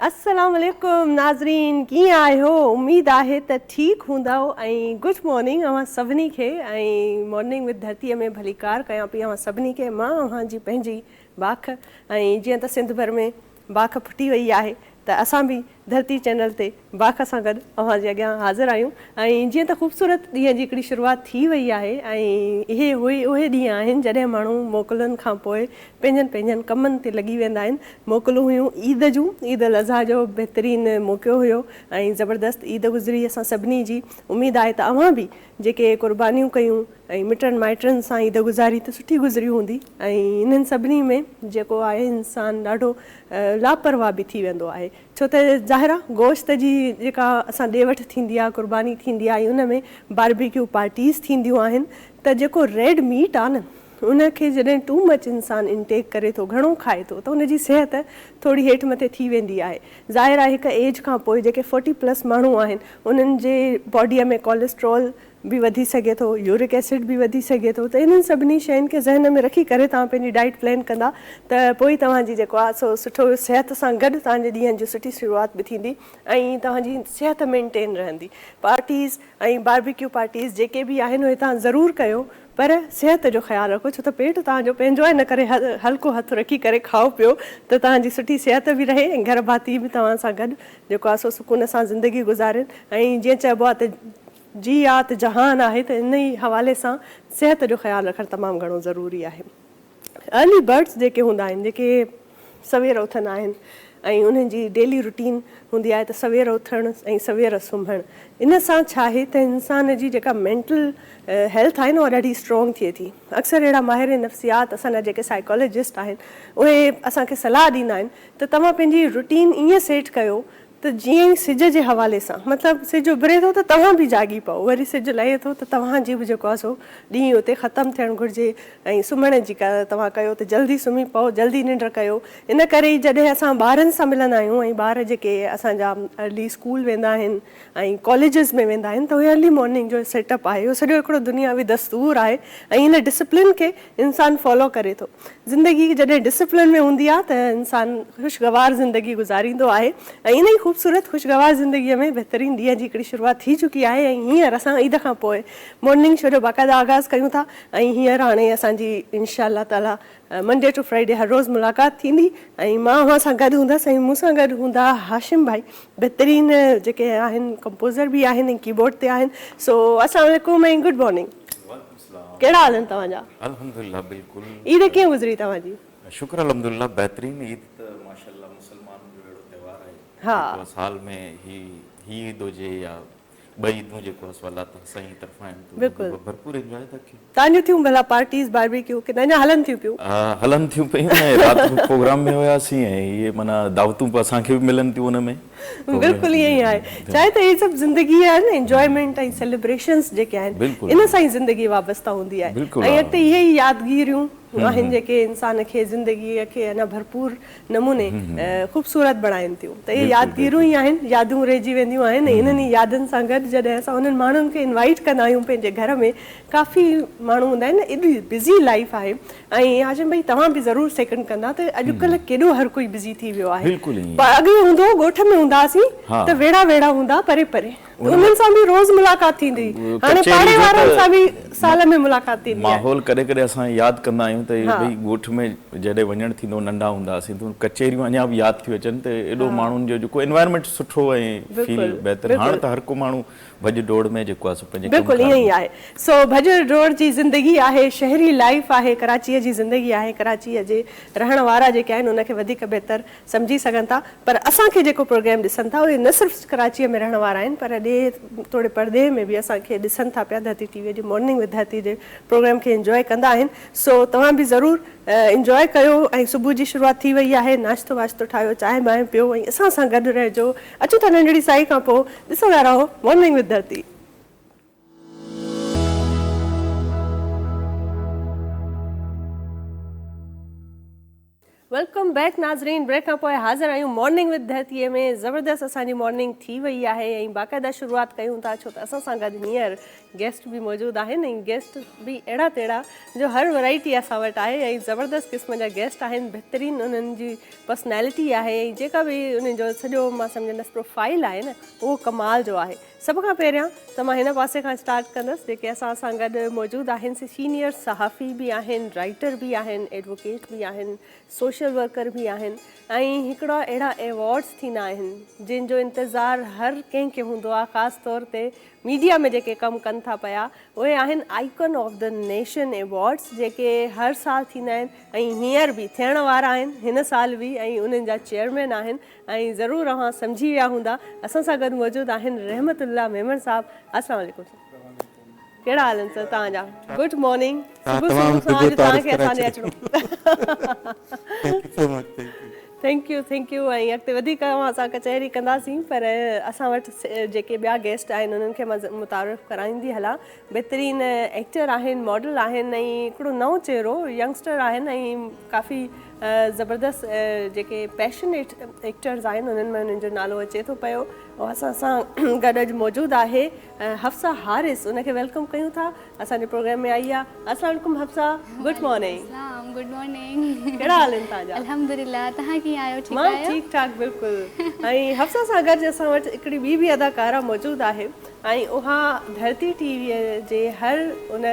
अस्सलाम वालेकुम नाज़रीन, कीअं आहियो? उम्मीद आहे त ठीकु हूंदव ऐं गुड मॉर्निंग अवां सभिनी खे। ऐं मॉर्निंग विद धरतीअ में भलीकार कयां पई अवां सभिनी खे। मां अव्हांजी पंहिंजी बाख, ऐं जीअं त सिंध भर में बाख फुटी वई आहे त असां बि धरती चैनल ते बाख सां गॾु अव्हांजे अॻियां हाज़िर आहियूं। ऐं जीअं त ख़ूबसूरत ॾींहं जी हिकिड़ी शुरूआति थी वई आहे ऐं इहे उहे ॾींहं आहिनि जॾहिं माण्हू मोकलुनि खां पोइ पंहिंजनि पंहिंजनि कमनि ते लॻी वेंदा आहिनि। मोकलूं हुयूं ईद जूं, ईद उल अज़हा जो बहितरीनु मौक़ो हुयो ऐं ज़बरदस्त ईद गुज़री असां सभिनी जी। उमेदु आहे त अव्हां बि जेके क़ुर्बानियूं कयूं ऐं मिटनि माइटनि सां ईद गुज़ारी त सुठी गुज़री हूंदी। ऐं इन्हनि सभिनी में जेको आहे इंसानु ॾाढो लापरवाह बि थी वेंदो आहे, छो त ज़ाहिर आहे गोश्त जी जेका असां ॾे वठि थींदी आहे, क़ुर्बानी थींदी आहे, उन में बारबेक्यू पार्टीज़ थींदियूं आहिनि। त जेको रेड मीट आहे न, उनखे जॾहिं टू मच इंसानु इनटेक करे थो, घणो खाए थो, त उनजी सिहत थोरी हेठि मथे थी वेंदी आहे। ज़ाहिर आहे हिकु एज खां पोइ जेके 40+ माण्हू आहिनि उन्हनि जे बॉडीअ में कोलेस्ट्रॉल बि वधी सघे थो, यूरिक एसिड बि वधी सघे थो। त इन्हनि सभिनी शयुनि खे ज़हन में रखी करे तव्हां पंहिंजी डाइट प्लान कंदा त पोइ तव्हांजी जेको आहे सो सुठो सिहत सां गॾु तव्हांजे ॾींहंनि जी सुठी शुरूआति बि थींदी ऐं तव्हांजी सिहत मेंटेन रहंदी। पार्टीज़ ऐं बारबेक्यू पार्टीज़ जेके बि आहिनि उहे तव्हां ज़रूरु कयो, पर सिहत जो ख़्यालु रखो, छो त पेट तव्हांजो पंहिंजो आहे, इन करे हल्को हथु रखी करे खाओ पियो त तव्हांजी सुठी सिहत बि रहे ऐं घर भाती बि तव्हां सां गॾु जेको आहे सो सुकून सां ज़िंदगी गुज़ारनि। ऐं जीअं चइबो आहे त जी आहे त जहान आहे, त इन ई हवाले सां सिहत जो ख़्यालु रखणु तमामु घणो ज़रूरी आहे। अर्ली बर्ड्स जेके हूंदा आहिनि, जेके सवेर उथंदा आहिनि ऐं उन्हनि जी डेली रूटीन हूंदी आहे त सवेर उथणु ऐं सवेर सुम्हणु, इन सां छा आहे त इंसान जी जेका मेंटल हेल्थ आहे न उहा ॾाढी स्ट्रॉन्ग थिए थी। अक्सर अहिड़ा माहिर नफ़्सियात असांजा जेके साइकोलॉजिस्ट आहिनि उहे असांखे सलाह ॾींदा आहिनि त तव्हां पंहिंजी रूटीन ईअं सेट कयो त जीअं ई सिज जे हवाले सां, मतिलबु सिज उभिरे थो त तव्हां बि जागी पओ, वरी सिज लहे थो त तव्हांजी बि जेको आहे सो ॾींहुं उते ख़तमु थियणु घुरिजे। ऐं सुम्हण जी तव्हां कयो त जल्दी सुम्ही पओ, जल्दी निंड कयो। इन करे ई जॾहिं असां ॿारनि सां मिलंदा आहियूं ऐं ॿार जेके असांजा अर्ली स्कूल वेंदा आहिनि ऐं कॉलेजिस में वेंदा आहिनि त उहे अर्ली मॉर्निंग जो सेटअप आहे, उहो सॼो हिकिड़ो दुनियावी दस्तूर आहे ऐं इन डिसिप्लिन खे इंसानु फॉलो करे थो। ज़िंदगी जॾहिं डिसिप्लिन में हूंदी आहे त इंसानु ख़ुशगवार ज़िंदगी गुज़ारींदो आहे। ऐं इन ई ख़ूबसूरत ख़ुशगवार ज़िंदगीअ में बहितरीनु ॾींहं जी हिकिड़ी शुरूआति थी चुकी आहे ऐं हींअर असां ईद खां पोइ मॉर्निंग शो जो बाक़ाइदा आगाज़ कयूं था। ऐं हींअर हाणे असांजी इंशा अल्लाह ताला मंडे टू फ्राइडे हर रोज़ु मुलाक़ात थींदी ऐं मां अव्हां सां गॾु हूंदसि ऐं मूंसां गॾु हूंदा हाशिम भाई, बहितरीनु जेके आहिनि कंपोज़र बि आहिनि ऐं कीबोर्ड ते आहिनि। सो अस्सलाम वालेकुम ऐं गुड मॉर्निंग। कहिड़ा हाल आहिनि तव्हांजा? अल्हम्दुलिल्लाह बिल्कुलु। ईद कीअं गुज़री तव्हांजी? शुक्र अल्हम्दुलिल्लाह बहितरीन। ईद त माशाअल्लाह मुसलमान जो अहिड़ो त्योहार आहे, हा, साल में ही ईद हुजे या ॿ ईदूं जेको आहे अल्लाह ताला सही तरफ़ां आहिनि, बिल्कुलु। भरपूर एंजॉय था कयूं। तव्हांजूं थियूं भला पार्टीज़ बारबेक्यू की अञा हलनि थियूं पियूं? हलनि थियूं पियूं ऐं राति जो प्रोग्राम में हुयासीं ऐं इहे माना दावतूं बि असांखे बि मिलनि थियूं उन में। बिल्कुलु ईअं ई आहे, चाहे त इहे सभु ज़िंदगी आहे न, इंजॉयमेंट ऐं सेलिब्रेशन्स जेके आहिनि इन सां ई ज़िंदगी वाबस्ता हूंदी आहे। ऐं अॻिते इहे ई यादगिरियूं आहिनि जेके इंसान खे ज़िंदगीअ खे अञा भरपूर नमूने ख़ूबसूरत बणाइनि थियूं। त इहे यादगिरियूं ई आहिनि, यादूं रहिजी वेंदियूं आहिनि। इन्हनि ई यादुनि सां गॾु जॾहिं असां उन्हनि माण्हुनि खे इनवाइट कंदा आहियूं पंहिंजे घर में, काफ़ी माण्हू हूंदा आहिनि न, एॾी बिज़ी लाइफ आहे। ऐं हाशिम भाई तव्हां बि ज़रूरु सेकंड कंदा त अॼुकल्ह केॾो हर कोई बिज़ी थी वियो आहे। अॻे हूंदो ॻोठ में हूंदासीं त वेड़ा वेड़ा हूंदा परे परे, उन्हनि सां बि रोज़ मुलाक़ात थींदी, हाणे पाड़े वारनि सां बि साल में मुलाक़ात थींदी। माहौल करे करे असां यादि कंदा आहियूं त भई ॻोठ में जॾहिं वञणु थींदो, नंढा हूंदासीं त कचेरियूं अञा बि यादि थियूं अचनि त एॾो माण्हुनि जो जेको एनवायरमेंट सुठो ऐं फील बहितरु। हाणे त हर को माण्हू भॼ दौड़ में जेको आहे पंहिंजे बिल्कुलु ईअं ई आहे। सो भॼ दौड़ जी ज़िंदगी आहे, शहरी लाइफ आहे, कराचीअ जी ज़िंदगी आहे। कराचीअ जे रहण वारा जेके आहिनि उनखे वधीक बहितरु सम्झी सघनि था, पर असांखे जेको प्रोग्राम ॾिसनि था उहे न सिर्फ़ु कराचीअ में रहण वारा आहिनि, पर ॾे थोरे परदे में बि असांखे ॾिसनि था पिया। धरती टीवीअ जी मॉर्निंग विद धरती जे प्रोग्राम खे इंजॉय कंदा आहिनि। सो तव्हां बि ज़रूरु इंजॉय कयो ऐं सुबुह जी शुरूआति थी वई आहे, नाश्तो वाश्तो ठाहियो, चांहि बांहि पियो ऐं असां सां गॾु रहिजो। अचो था नंढड़ी साई खां पोइ ॾिसंदा रहो मॉर्निंग विद धरती। वेलकम बैक नाज़रीन। ब्रेक खां पोइ हाज़िर आहियूं मॉर्निंग विद धरतीअ में। ज़बरदस्त असांजी मॉर्निंग थी वई आहे ऐं बाक़ाइदा शुरूआत कयूं था, छो त असां सां गॾु हींअर गेस्ट बि मौजूदु आहिनि ऐं गेस्ट बि अहिड़ा तेड़ा जो हर वैराइटी असां वटि आहे ऐं ज़बरदस्त क़िस्म जा गेस्ट आहिनि। बहितरीनु उन्हनि जी पर्सनैलिटी आहे ऐं जेका बि उन्हनि जो सॼो मां सम्झंदसि प्रोफाइल आहे न, उहो कमाल जो आहे। सभ खां पहिरियां त मां हिन पासे खां स्टार्ट कंदसि। जेके असां सां गॾु मौजूदु आहिनि से सीनियर सहाफ़ी बि आहिनि, राइटर बि आहिनि, एडवोकेट बि आहिनि, सोशल वर्कर बि आहिनि ऐं हिकिड़ा अहिड़ा एवॉर्ड्स थींदा आहिनि जिन जो इंतज़ारु हर कंहिंखे हूंदो आहे, ख़ासि तौर ते मीडिया में जेके कमु कनि था पिया। उहे आहिनि icon of the nation awards, जेके हर साल थींदा आहिनि ऐं हींअर बि थियण वारा आहिनि, हिन साल बि, ऐं उन्हनि जा चेयरमैन आहिनि। ऐं ज़रूरु अव्हां सम्झी विया हूंदा, असां सां गॾु मौजूदु आहिनि रहमतुल्लाह मेमन साहब। अस्सलाम वालेकुम। कहिड़ा हाल आहिनि सर तव्हांजा? Good morning. सुबुह सुबुह सां अॼु तव्हांखे असांजे अचिणो। Thank you. ऐं अॻिते वधीक अव्हां सां कचहरी कंदासीं, पर असां वटि जेके ॿिया गेस्ट आहिनि उन्हनि खे मां मुतारिफ़ कराईंदी हलां। बहितरीनु एक्टर आहिनि, मॉडल आहिनि ऐं हिकिड़ो नओं चहिरो यंगस्टर आहिनि ऐं काफ़ी ज़बरदस्त जेके पैशनेट एक्टर्स आहिनि उन्हनि में उन्हनि जो नालो अचे थो पियो। ऐं असां सां गॾु अॼु मौजूदु आहे हफ्सा हारिस। उनखे वेलकम कयूं था, असांजे प्रोग्राम में आई आहे। अस्सलाम वालेकुम Hafsa, good morning. Good morning. कहिड़ा हाल आहिनि तव्हांजा? अल्हम्दुलिल्लाह, तव्हां कीअं आहियो? ठीकु मां आहियो? ठीकु ठाक बिल्कुलु। ऐं हफ्सा सां गॾु असां वटि हिकिड़ी ॿी बि अदाकारा मौजूदु आहे ऐं उहा धरती टीवीअ जे हर उन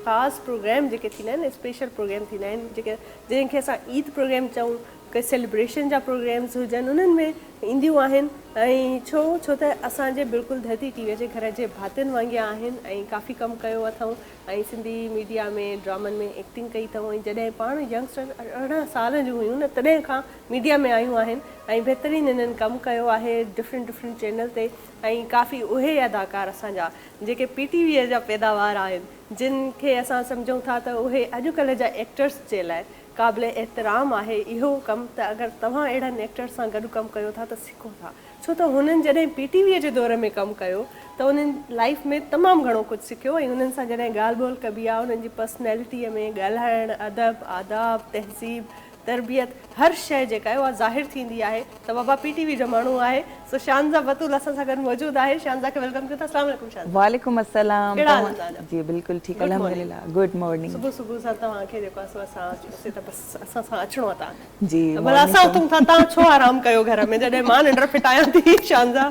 ख़ासि प्रोग्राम जेके थींदा आहिनि, स्पेशल प्रोग्राम थींदा आहिनि, जंहिंखे असां ईद प्रोग्राम चऊं, के सेलिब्रेशन जा प्रोग्राम्स हुजनि, उन्हनि में ईंदियूं आहिनि। ऐं छो त असांजे बिल्कुलु धरती टीवीअ जे घर जे भातियुनि वांगुरु आहिनि ऐं काफ़ी कमु कयो अथऊं ऐं सिंधी मीडिया में ड्रामनि में एक्टिंग कई अथऊं। ऐं जॾहिं पाण यंगस्टर 18 साल जूं हुयूं न, तॾहिं खां मीडिया में आयूं आहिनि ऐं बहितरीनु हिननि कमु कयो आहे डिफरेंट चैनल ते। ऐं काफ़ी उहे अदाकार असांजा जेके PTV जा पैदावार आहिनि, जिन खे असां सम्झूं था त उहे अॼुकल्ह जा एक्टर्स जे लाइ क़ाबिल एतिराम आहे इहो कमु। त अगरि तव्हां अहिड़नि एक्टर्स सां गॾु कमु कयो था त सिखो था, छो त हुननि जॾहिं PTV जे दौर में कमु कयो त उन्हनि लाइफ में तमामु घणो कुझु सिखियो ऐं उन्हनि सां जॾहिं ॻाल्हि ॿोल कबी आहे, उन्हनि जी पर्सनैलिटीअ में ॻाल्हाइणु, अदब, आदाब, तहज़ीब, तरबियत, हर शइ जेका आहे उहा ज़ाहिर थींदी आहे त बाबा PTV जो माण्हू आहे। सो शानज़ा बतूल असां सां गॾु मौजूदु आहे। शानज़ा खे वेलकम कयो था। अस्सलाम वालेकुम शानज़ा। वालेकुम अस्सलाम। कहिड़ा हाल आहिनि तव्हांजा? जी बिल्कुलु ठीकु, अल्हम्दुलिल्लाह। Good morning. सुबुह सां तव्हांखे जेको आहे असां अचोसीं त बसि असां सां अचिणो आहे तव्हांखे। जी भला असां उथूं था, तव्हां छो आराम कयो घर में जॾहिं मां निंड फिटायां थी? शानज़ा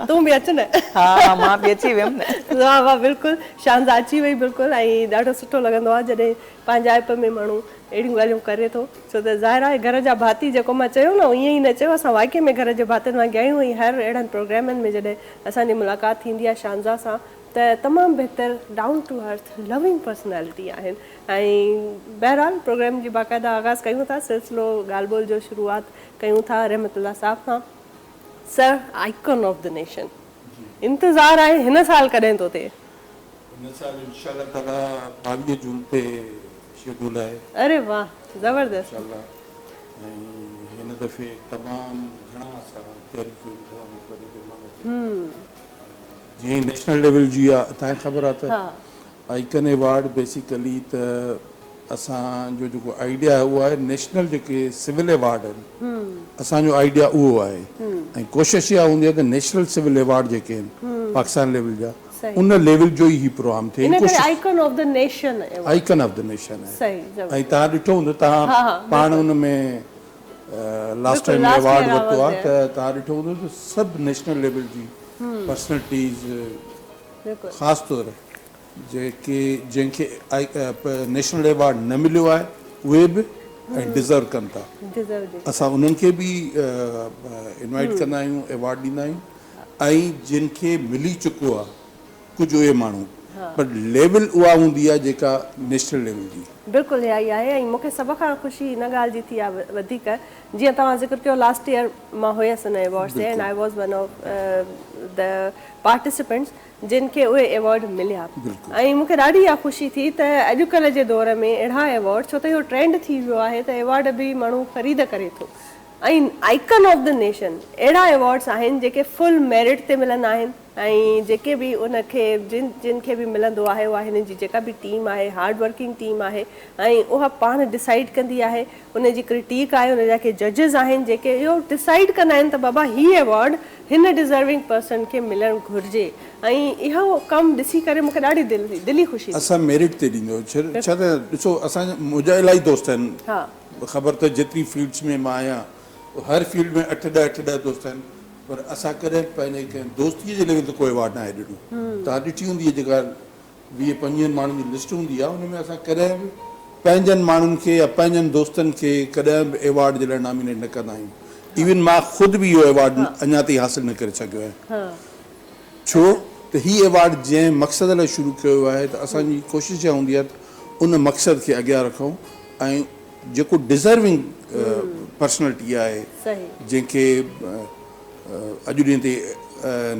तूं बि अच न। हा, मां बि अची वियमि न। वाह वाह, बिल्कुलु शानज़ा अची वई बिल्कुलु। ऐं ॾाढो सुठो लॻंदो आहे जॾहिं पंहिंजाइप में माण्हू अहिड़ियूं ॻाल्हियूं करे थो, छो त ज़ाहिर आहे घर जा भाती जेको मां चयो न, ईअं ई न चयो, असां वाक़ई में घर जे भातियुनि वांगुरु आहियूं। ऐं हर अहिड़नि प्रोग्रामनि में जॾहिं असांजी मुलाक़ात थींदी आहे शानज़ा सां त तमामु बहितर, down to earth, loving personality आहिनि। ऐं बहरहाल प्रोग्राम जी बाक़ाइदा आगाज़ कयूं था, सिलसिलो ॻाल्हि ॿोल जो शुरूआत कयूं था रहमतुल्लाह साहब खां। Sir, icon of the nation, इंतज़ारु आहे हिन साल कॾहिं थो थिए? हिन साल इंशाअल्लाह ताला 22 जून ते शेड्यूल आहे। अरे वाह, ज़बरदस्त। इंशाअल्लाह। ऐं हिन दफ़े तमामु घणा असां तयारी कयूं था। जीअं नेशनल लेवल जी आहे, तव्हांखे ख़बर आहे त आइकन अवॉर्ड बेसिकली त असांजो जेको आइडिया आहे उहो आहे नेशनल जेके सिविल अवॉर्ड आहिनि, असांजो आइडिया उहो आहे। ऐं कोशिशि इहा हूंदी आहे त नेशनल सिविल अवॉर्ड जेके आहिनि पाकिस्तान लेवल जा, उन लेवल जो ई प्रोग्राम थिए। Icon of the nation, icon of the nation आहे। ऐं तव्हां ॾिठो हूंदो, तव्हां पाण हुन में लास्ट टाइम अवॉर्ड वरितो आहे त तव्हां ॾिठो हूंदो त सभु नेशनल लेवल जी पर्सनैलिटीज़, ख़ासि तौर जेके जंहिंखे नेशनल अवॉर्ड न मिलियो आहे उहे बि ऐं डिज़र्व कनि था। असां उन्हनि खे बि इनवाइट कंदा आहियूं, अवॉर्ड ॾींदा आहियूं। ऐं जिन खे मिली चुको आहे कुझु उहे माण्हू, पर लेवल उहा हूंदी आहे जेका नेशनल लेवल जी। बिल्कुलु इहा ई आहे। ऐं मूंखे सभ खां ख़ुशी हिन ॻाल्हि जी थी आहे वधीक, जीअं तव्हां ज़िक्र कयो लास्ट ईयर मां हुयसि हिन अवॉर्ड्स ते and I was one of the participants जिन खे उहे अवॉर्ड मिलिया। ऐं मूंखे ॾाढी इहा ख़ुशी थी त अॼुकल्ह जे दौर में अहिड़ा अवॉर्ड, छो त इहो ट्रेंड थी वियो आहे त अवॉर्ड बि माण्हू ख़रीद करे थो ऐं आइकन ऑफ द नेशन अहिड़ा अवॉर्ड्स आहिनि जेके फुल मेरिट ते मिलंदा आहिनि ऐं जेके बि उनखे जिन खे बि मिलंदो आहे उहा हिन जी जेका बि टीम आहे हार्ड वर्किंग टीम आहे ऐं उहा पाण डिसाइड कंदी आहे उन जी क्रिटिक आहे उन जा के जजिस आहिनि जेके इहो डिसाइड कंदा आहिनि त बाबा हीअ अवॉर्ड हिन डिज़र्विंग पर्सन खे मिलणु घुरिजे ऐं इहो कमु ॾिसी करे मूंखे ॾाढी दिली ख़ुशी थी। असां मेरिट ते ॾींदो छा त ॾिसो असांजा मुंहिंजा इलाही दोस्त आहिनि हा ख़बर त जेतिरी फील्ड्स में मां आहियां हर फील्ड में 8-10 दोस्त आहिनि पर असां कॾहिं पंहिंजे कंहिं दोस्तीअ जे लेवल ते कोई अवॉर्ड न आहे ॾिनो। तव्हां ॾिठी हूंदी आहे जेका 20-25 माण्हुनि जी लिस्ट हूंदी आहे उन में असां कॾहिं बि पंहिंजनि माण्हुनि खे या पंहिंजनि दोस्तनि खे कॾहिं बि अवॉर्ड जे लाइ नॉमिनेट न कंदा आहियूं। इवन मां ख़ुदि बि इहो अवॉर्ड अञा ताईं हासिलु न करे सघियो आहियां छो त हीअ अवॉर्ड जंहिं मक़सद लाइ शुरू कयो आहे त असांजी कोशिशि इहा हूंदी आहे त उन मक़सद खे अॻियां रखूं ऐं जेको डिज़र्विंग पर्सनैलिटी आहे जंहिंखे अॼु ॾींहं ते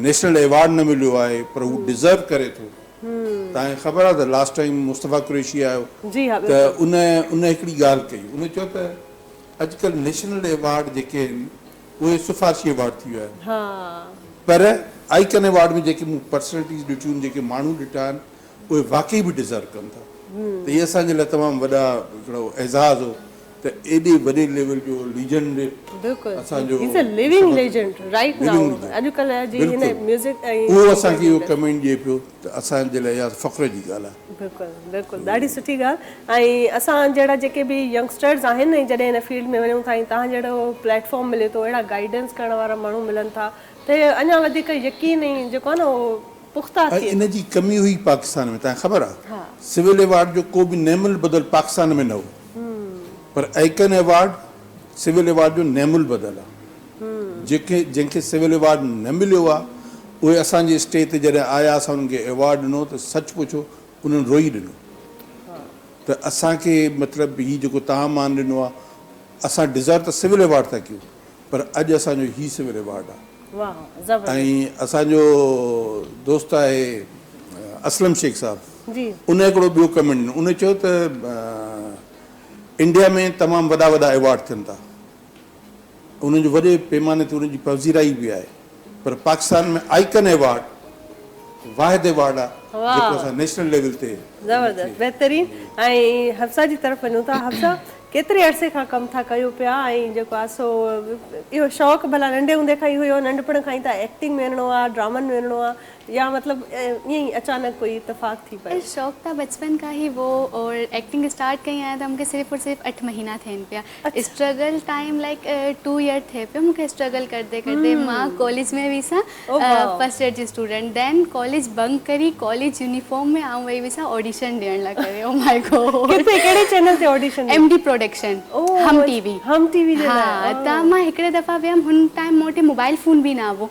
नेशनल अवॉर्ड न मिलियो आहे पर हू डिज़र्व करे थो। तव्हांखे ख़बर आहे त लास्ट टाइम मुस्तफ़ा कुरैशी आयो त उन हिकिड़ी ॻाल्हि कई उन चयो त अॼुकल्ह नेशनल अवॉर्ड जेके आहिनि उहे सिफ़ारशी अवॉर्ड थी विया आहिनि पर आइकन अवॉर्ड में जेके मूं पर्सनैलिटीज़ ॾिठियूं जेके माण्हू ॾिठा आहिनि उहे वाक़ई बि डिज़र्व कनि था त इहे असांजे लाइ तमामु वॾा हिकिड़ो एज़ाज़ हो त एॾे वॾे लेवल जो लीजेंड असांजो उहो असांखे इहो कमेंट ॾिए पियो त असांजे लाइ इहा फ़ख्र जी ॻाल्हि आहे। बिल्कुलु बिल्कुलु ॾाढी सुठी ॻाल्हि ऐं असां जहिड़ा जेके बि यंगस्टर्स आहिनि न जॾहिं हिन फील्ड में वञूं था तव्हां जहिड़ो प्लेटफॉर्म मिले थो अहिड़ा गाइडेंस करण वारा माण्हू मिलनि था त अञा वधीक यकीन ई जेको आहे न उहो पुख़्ता थी इन जी कमी हुई पाकिस्तान में तव्हांखे ख़बर आहे सिविल अवॉर्ड जो को बि नेमुल बदल पाकिस्तान में न हो पर आइकन अवॉर्ड सिविल अवॉर्ड जो नेमुल बदल आहे जंहिंखे सिविल अवॉर्ड न मिलियो आहे उहे असांजे स्टेज ते जॾहिं आया असां उन्हनि खे अवॉर्ड ॾिनो त सच पुछो उन्हनि रोई ॾिनो त असांखे मतिलबु हीउ जेको तव्हां मान ॾिनो आहे असां डिज़र्व त सिविल अवॉर्ड था कयूं पर अॼु असांजो हीउ सिविल अवॉर्ड आहे। ऐं असांजो दोस्त आहे असलम शेख साहबु उन हिकिड़ो ॿियो कमेंट ॾिनो उन चयो त इंडिया में तमामु वॾा वॾा अवॉर्ड थियनि था उन्हनि जो वॾे पैमाने ते उनजी पवज़ीराई बि आहे पर पाकिस्तान में आइकन अवॉर्ड वाहिद अवॉर्ड आहे जेको असां नेशनल लेवल ते ज़बरदस्त बहितरीन। ऐं हफ्सा जी तरफ़ वञूं था हफ्सा केतिरे अरसे खां कमु था कयो पिया ऐं जेको आहे सो इहो शौक़ु भला नंढे हूंदे खां ई हुयो नंढपण खां ई त एक्टिंग में वञिणो आहे ड्रामनि में वञिणो आहे या मतलब ईअं ई अचानक कोई इतफाक़ थी पियो? शौक़ था बचपन का ही वो और एक्टिंग स्टार्ट कई आया था मूंखे सिर्फ़ और सिर्फ 8 महीना थियनि पिया। स्ट्रगल टाइम लाइक 2 ईयर थे पियो मूंखे स्ट्रगल करते करते मां कॉलेज में विसा फर्स्ट ईयर जी स्टूडेंट देन कॉलेज बंक करी कॉलेज यूनिफॉर्म में आऊं वही विसा ऑडिशन ॾियण लाइ करे। ओ माय गॉड किथे कहिड़े चैनल ते ऑडिशन? एमडी प्रोडक्शन हम टीवी जे लाइ त मां हिकिड़े दफ़ा वियमि हुन टाइम मूं वटि मोबाइल फ़ोन बि न हो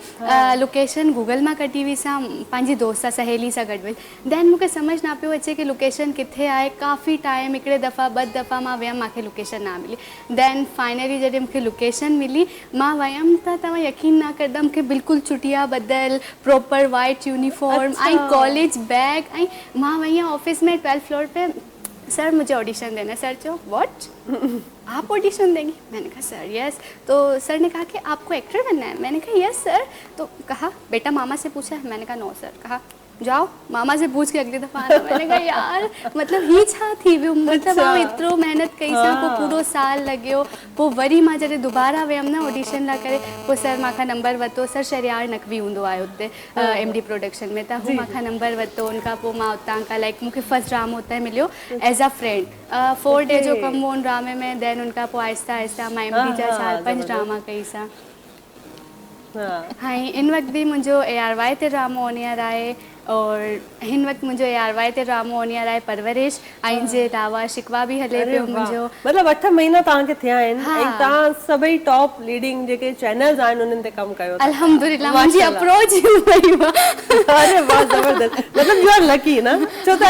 लोकेशन गूगल मां कढी विसां पंहिंजी दोस्त सहेली सां गॾु वई देन मूंखे सम्झ न पियो अचे कि लोकेशन किथे आहे काफ़ी टाइम हिकिड़े दफ़ा 2 दफ़ा मां वियमि मूंखे लोकेशन न मिली देन फाइनली जॾहिं मूंखे लोकेशन मिली मां वियमि त तव्हां यकीन न कंदा मूंखे बिल्कुलु चुटिया बदल प्रॉपर वाइट यूनिफॉर्म ऐं कॉलेज बैग ऐं मां वई आहियां ऑफिस में 12th फ्लोर पे सर मुझे ऑडिशन देना। सर चो व्हाट आप ऑडिशन देंगी? मैंने कहा सर यस। तो सर ने कहा कि आपको एक्टर बनना है? मैंने कहा यस सर। तो कहा बेटा मामा से पूछा है? मैंने कहा नो सर। कहा जाओ मामा से पूछ के अगली दफ़ा आना। मैंने कहा यार मतलब ही छा थी वियो मतलब मां एतिरो महिनत कई सां पोइ पूरो साल लॻियो पोइ वरी मां जॾहिं दुबारा वियमि न ऑडिशन लाइ करे पोइ सर मांखां नंबर वरितो। सर शरियार नकवी हूंदो आहे हुते एमडी प्रोडक्शन में त हू मांखां नंबर वरितो उनखां पोइ मां उतां खां लाइक मूंखे फर्स्ट ड्रामो उते मिलियो एज़ अ फ्रेंड 4 डे जो कमु हो ड्रामे में देन उनखां पोइ आहिस्ता आहिस्ता मां एमडी जा 4-5 ड्रामा कई सां। हाँ इन वक्त भी मुझे ARY ते ड्रामो ऑन ईयर आहे और हिन वक्त मुझे ARY ते ड्रामो ऑन ईयर आहे परवरिश ऐं जे अलावा शिकवा भी हले पियो मुंहिंजो। मतलब 8 महीना तव्हांखे थिया आहिनि ऐं तव्हां सभई टॉप लीडिंग जेके चैनल्स आहिनि उन्हनि ते कमु कयो था। अल्हम्दुलिल्लाह मुंहिंजी अप्रोच ई वई आहे। अरे वाह ज़बरदस्त मतलब यू आर लकी ना छो त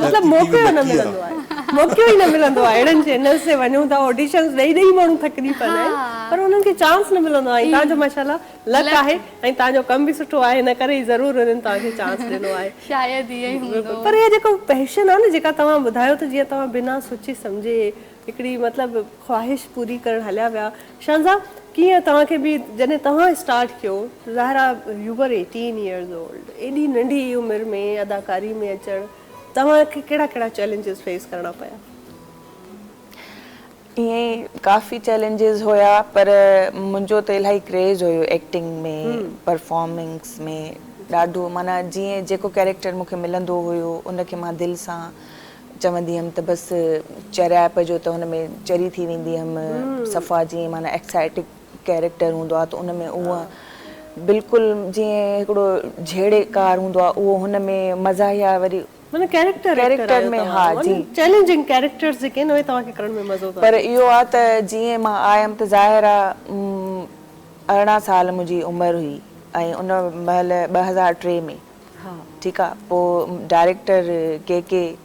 मतलब मौक़ो न मिलंदो आहे मौक़ो ई न मिलंदो आहे अहिड़नि चैनल्स ते वञूं था ऑडिशन्स ॾेई माण्हू थकिजी पवंदा आहिनि पर उन्हनि खे चांस न मिलंदो आहे। तव्हांजो माशाल्लाह लक आहे ऐं तव्हांजो कमु बि सुठो आहे हिन करे ई ज़रूरु उन्हनि तव्हांखे चांस ॾिनो आहे। शायदि ईअं ई हूंदो पर इहा जेको पैशन आहे न जेका तव्हां ॿुधायो त जीअं तव्हां बिना सोचे सम्झे हिकिड़ी मतिलबु ख़्वाहिश पूरी करणु हलिया विया। शानज़ा, कीअं तव्हांखे बि जॾहिं तव्हां स्टार्ट कयो, Zahira you were 18 years old, एॾी नंढी उमिरि में अदाकारी में अचणु, तव्हांखे कहिड़ा कहिड़ा चैलेंजिस फेस करणा पिया? ईअं काफ़ी चैलेंजिस हुया, पर मुंहिंजो त इलाही क्रेज़ हुयो एक्टिंग में, परफॉर्मेंस में ॾाढो। माना जीअं जेको कैरेक्टर मूंखे मिलंदो हुयो उनखे मां दिलि सां चवंदी हुअमि त बसि चरियाप जो त हुन में चरी थी वेंदी हुअमि। सफ़ा जीअं माना एक्साइटिक कैरेक्टर हूंदो आहे त उन में उहा बिल्कुलु जीअं हिकिड़ो झेड़ेकार हूंदो आहे उहो हुन में मज़ाहिया वरी माना कैरेक्टर में। हा जी, चैलेंजिंग कैरेक्टर्स जेके आहिनि उहे तव्हांखे करण में मज़ो अथव। पर इहो आहे त जीअं मां आयमि त ज़ाहिर आहे 18 साल मुंहिंजी उमिरि हुई ऐं उन महिल 2003 में ठीकु आहे, पोइ डायरेक्टर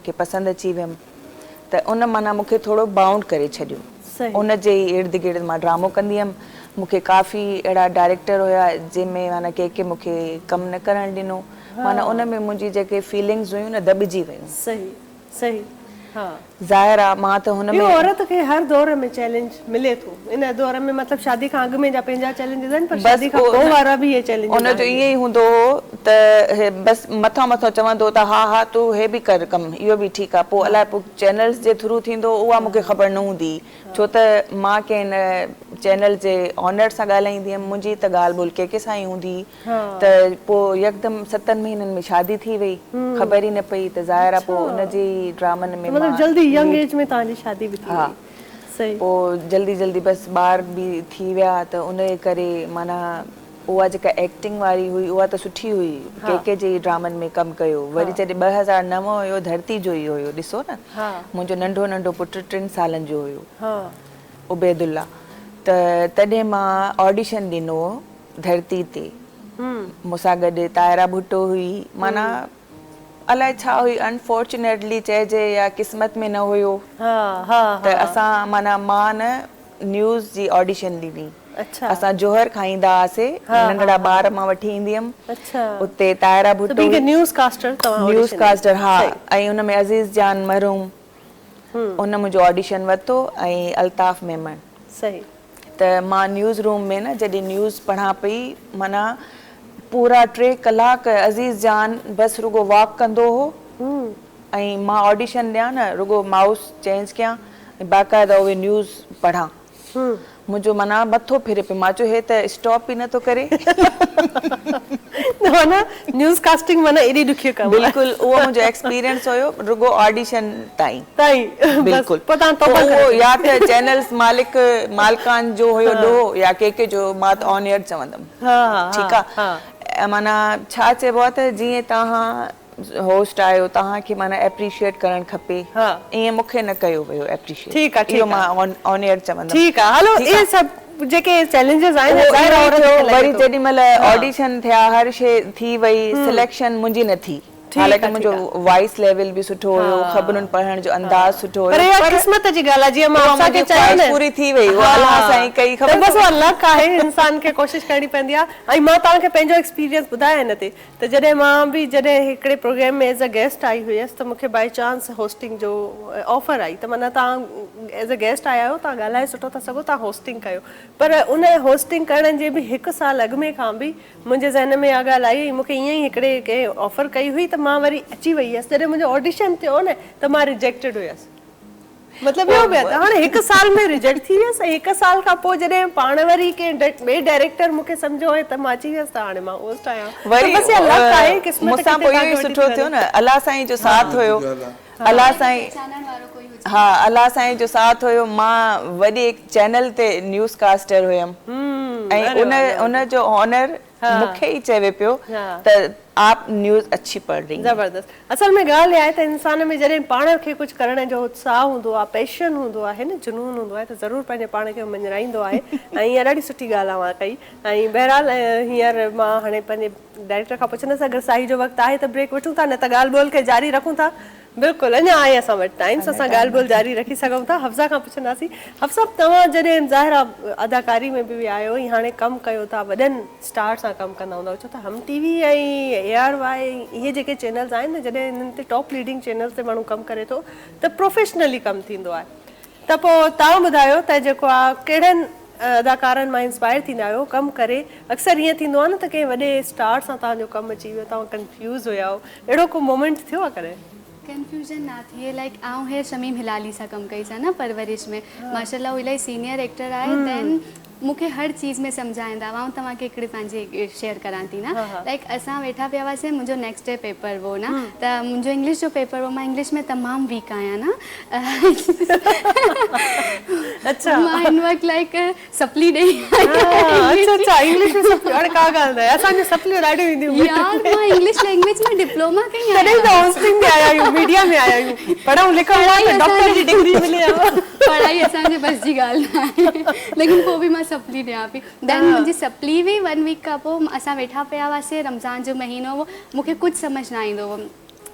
के पसंदि अची वियमि त उन माना मूंखे थोरो बाउंड करे छॾियो। उन जे इर्द गिर्द मां ड्रामो कंदी हुअमि। मूंखे काफ़ी अहिड़ा डायरेक्टर हुया जंहिंमें माना के मूंखे कमु न करणु ॾिनो। माना उन में मुंहिंजी जेके फीलिंग्स हुयूं न दॿिजी वियूं। सही सही। हा, ज़ाहिर आहे मां त हुन में औरत खे हर दौर में चैलेंज मिले थो। इन दौर में मतिलबु शादी खां अॻु में जा पंहिंजा चैलेंजिस आहिनि, पर शादी खां पोइ वारा बि इहे चैलेंज उन जो ईअं ई हूंदो हो त बसि मथां मथां चवंदो त हा तूं हे बि कर कमु, इहो बि ठीकु आहे। पोइ अलाए पोइ चैनल्स जे थ्रू थींदो उहा मूंखे ख़बर न हूंदी, छो त मां कंहिं चैनल जे ऑनर सां ॻाल्हाईंदी हुअमि। मुंहिंजी त ॻाल्हि ॿोल के सां ई हूंदी। त पोइ यकदमि 7 महीननि में शादी थी वई, ख़बर ई न पई। त ज़ाहिर आहे पोइ उनजी ड्रामनि में जल्दी यंग एज में तव्हांजी शादी भी थी वई। सही। पोइ जल्दी बसि ॿार बि थी विया त उन जे करे माना उहा जेका एक्टिंग वारी हुई उहा त सुठी हुई। के जे ड्रामनि में कमु कयो। वरी जॾहिं 2009 हुयो धरती जो ई हुयो, ॾिसो न, मुंहिंजो नंढो पुटु 3 सालनि जो हुयो, उबैदुल्ला। त तॾहिं मां ऑडिशन ॾिनो धरती ते। मूंसां गॾु तायरा भुट्टो हुई। माना अलाए छा हुई, अनफॉर्चुनेटली चइजे या क़िस्मत में न हुयो त असां माना मां न न्यूज़ जी ऑडिशन ॾिनी। असां जोहर खां ईंदा हुआसीं, नंढड़ा ॿार मां वठी ईंदी हुअमि। उते तायरा भुट्टो न्यूज़ कास्टर। हा, ऐं उन में अज़ीज़ जान मरहूम उन मुंहिंजो ऑडिशन वरितो ऐं अल्ताफ़ मेमन। सही। त मां न्यूज़ रूम में न जॾहिं न्यूज़ पढ़ा पई, माना पूरा 3 कलाक अज़ीज़ जान बसि रुगो वॉक कंदो हो ऐं मां ऑडिशन ॾियां न रुगो माउस चेंज कयां ऐं बाक़ाइदा उहे न्यूज़ पढ़ां। मुंहिंजो माना मथो फिरे पियो। मां चयो हे त स्टॉप ई नथो करे। माना न्यूज़ कास्टिंग माना एॾी ॾुखी कमु। बिल्कुलु उहो मुंहिंजो एक्सपीरियंस हुयो रुगो ऑडिशन ताईं। बिल्कुलु उहो या त चैनल्स मालिकान जो हुयो ॾोहो या के जो मां त ऑन एयर चवंदमि। ठीकु आहे, माना छा चइबो आहे त जीअं तव्हां होस्ट आहियो तव्हांखे माना एप्रिशिएट करणु खपे। ईअं मूंखे न कयो वियो एप्रिशिएट। ठीकु आहे, इहो मां ऑन एयर चवंदमि। ठीकु आहे, हलो इहे सभु जेके चैलेंजिस आहिनि वरी जेॾी महिल ऑडिशन थिया, हर शइ थी वई, सिलेक्शन मुंहिंजी न थी। हालांकि मुंहिंजो वॉइस लेवल बि सुठो हुयो, ख़बरुनि पढ़ण जो अंदाज़ सुठो हुयो, पर क़िस्मत जी ॻाल्हि आहे। जीअं मां असांखे चयो पूरी थी वई, अल्लाह साईं कई ख़बर। बसि उहा लक आहे, इंसान खे कोशिशि करणी पवंदी आहे। ऐं मां तव्हांखे पंहिंजो एक्सपीरियंस ॿुधायां हिन ते त जॾहिं मां बि हिकिड़े प्रोग्राम में एज़ अ गेस्ट आई हुयसि त मूंखे बाई चांस होस्टिंग जो ऑफर आई। त माना तव्हां एज़ अ गेस्ट आया आहियो, तव्हां ॻाल्हाए सुठो था सघो, तव्हां होस्टिंग कयो। पर उन होस्टिंग करण जे बि 1 साल अॻु में खां बि मुंहिंजे ज़हन में इहा ॻाल्हि आई। मूंखे ईअं ई हिकिड़े कंहिं ऑफर कई हुई त मां वरी अची वई हुयसि। जॾहिं मुंहिंजो ऑडिशन थियो न त मां रिजेक्टेड हुयसि। मतिलबु इहो बि हाणे 1 साल में रिजेक्ट थी वियसि ऐं 1 साल खां पोइ जॾहिं पाण वरी कंहिं ॿिए डायरेक्टर मूंखे सम्झो आहे त मां अची वियसि त हाणे मां होस्ट आहियां। मूंसां पोइ इहो ई सुठो थियो न, अल्लाह साईं जो साथ हुयो। अल्लाह साईं जो साथ हुयो। मां वॾे चैनल ते न्यूज़ कास्टर हुयमि ऐं उन जो ऑनर मूंखे ई चवे पियो त आप न्यूज़ अच्छी पढ़ रही। ज़बरदस्त। असल में ॻाल्हि आहे त इंसान में जॾहिं पाण खे कुझु करण जो उत्साह हूंदो आहे, पैशन हूंदो आहे न, जुनून हूंदो आहे त ज़रूरु पंहिंजे पाण खे मञाईंदो आहे। ऐं इहा ॾाढी सुठी ॻाल्हि आहे मां कई। ऐं बहरहाल हींअर मां हाणे पंहिंजे डायरेक्टर खां पुछंदसि, अगरि साई जो वक़्तु आहे त ब्रेक वठूं था, न त ॻाल्हि ॿोल खे जारी रखूं था। बिल्कुलु अञा आहे असां वटि टाइम, असां ॻाल्हि ॿोल जारी रखी सघूं था। हफ्ज़ा खां पुछंदासीं। हफ्ज़ा, तव्हां जॾहिं ज़ाहिर आहे अदाकारी में बि विया आहियो ऐं हाणे कमु कयो था, वॾनि स्टार सां कमु कंदा हूंदव, छो त हम टीवी ऐं ARY इहे जेके चैनल्स आहिनि न, जॾहिं हिननि ते टॉप लीडिंग चैनल्स ते माण्हू कमु करे थो त प्रोफेशनली कमु थींदो आहे। त पोइ तव्हां ॿुधायो त जेको आहे कहिड़नि अदाकारनि मां इंस्पायर थींदा आहियो कमु करे? अक्सर ईअं थींदो आहे न त कंहिं वॾे स्टार सां तव्हांजो कमु अची वियो, तव्हां कंफ्यूज़ हुया हो, अहिड़ो को मोमेंट थियो आहे कॾहिं? कंफ्यूजन ना थिए लाइक आऊं हे शमीम हिलाली सां कमु कई आहे न परवरिश में, माशाल्लाह हू इलाही सीनियर एक्टर आहे। देन मूंखे हर चीज़ में सम्झाईंदा हुआ। ऐं तव्हांखे हिकिड़ी पंहिंजी शेयर करां थी न, लाइक असां वेठा पिया हुआसीं, मुंहिंजो नेक्स्ट डे पेपर हो न, त मुंहिंजो इंग्लिश जो पेपर हो, मां इंग्लिश में तमामु वीक आहियां न। अच्छा, मां हिन वक़्तु लाइक सप्ली ॾेई अच्छा इंग्लिश में सप्ली, हाणे का ॻाल्हि न आहे, असांखे सप्लियूं ॾाढियूं ईंदियूं यार। मां इंग्लिश लैंग्वेज में डिप्लोमा कई आहे, तॾहिं त होस्टिंग में आया आहियूं, मीडिया में आया आहियूं, पढ़ूं लिखूं त डॉक्टर जी डिग्री मिले। पढ़ाई असांजे बस जी ॻाल्हि न आहे, लेकिन पोइ बि मां सप्ली ॾियां पई। देन मुंहिंजी सप्ली हुई 1 वीक खां पोइ असां वेठा पिया हुआसीं, रमज़ान जो महीनो हो, मूंखे कुझु सम्झ न ईंदो हो।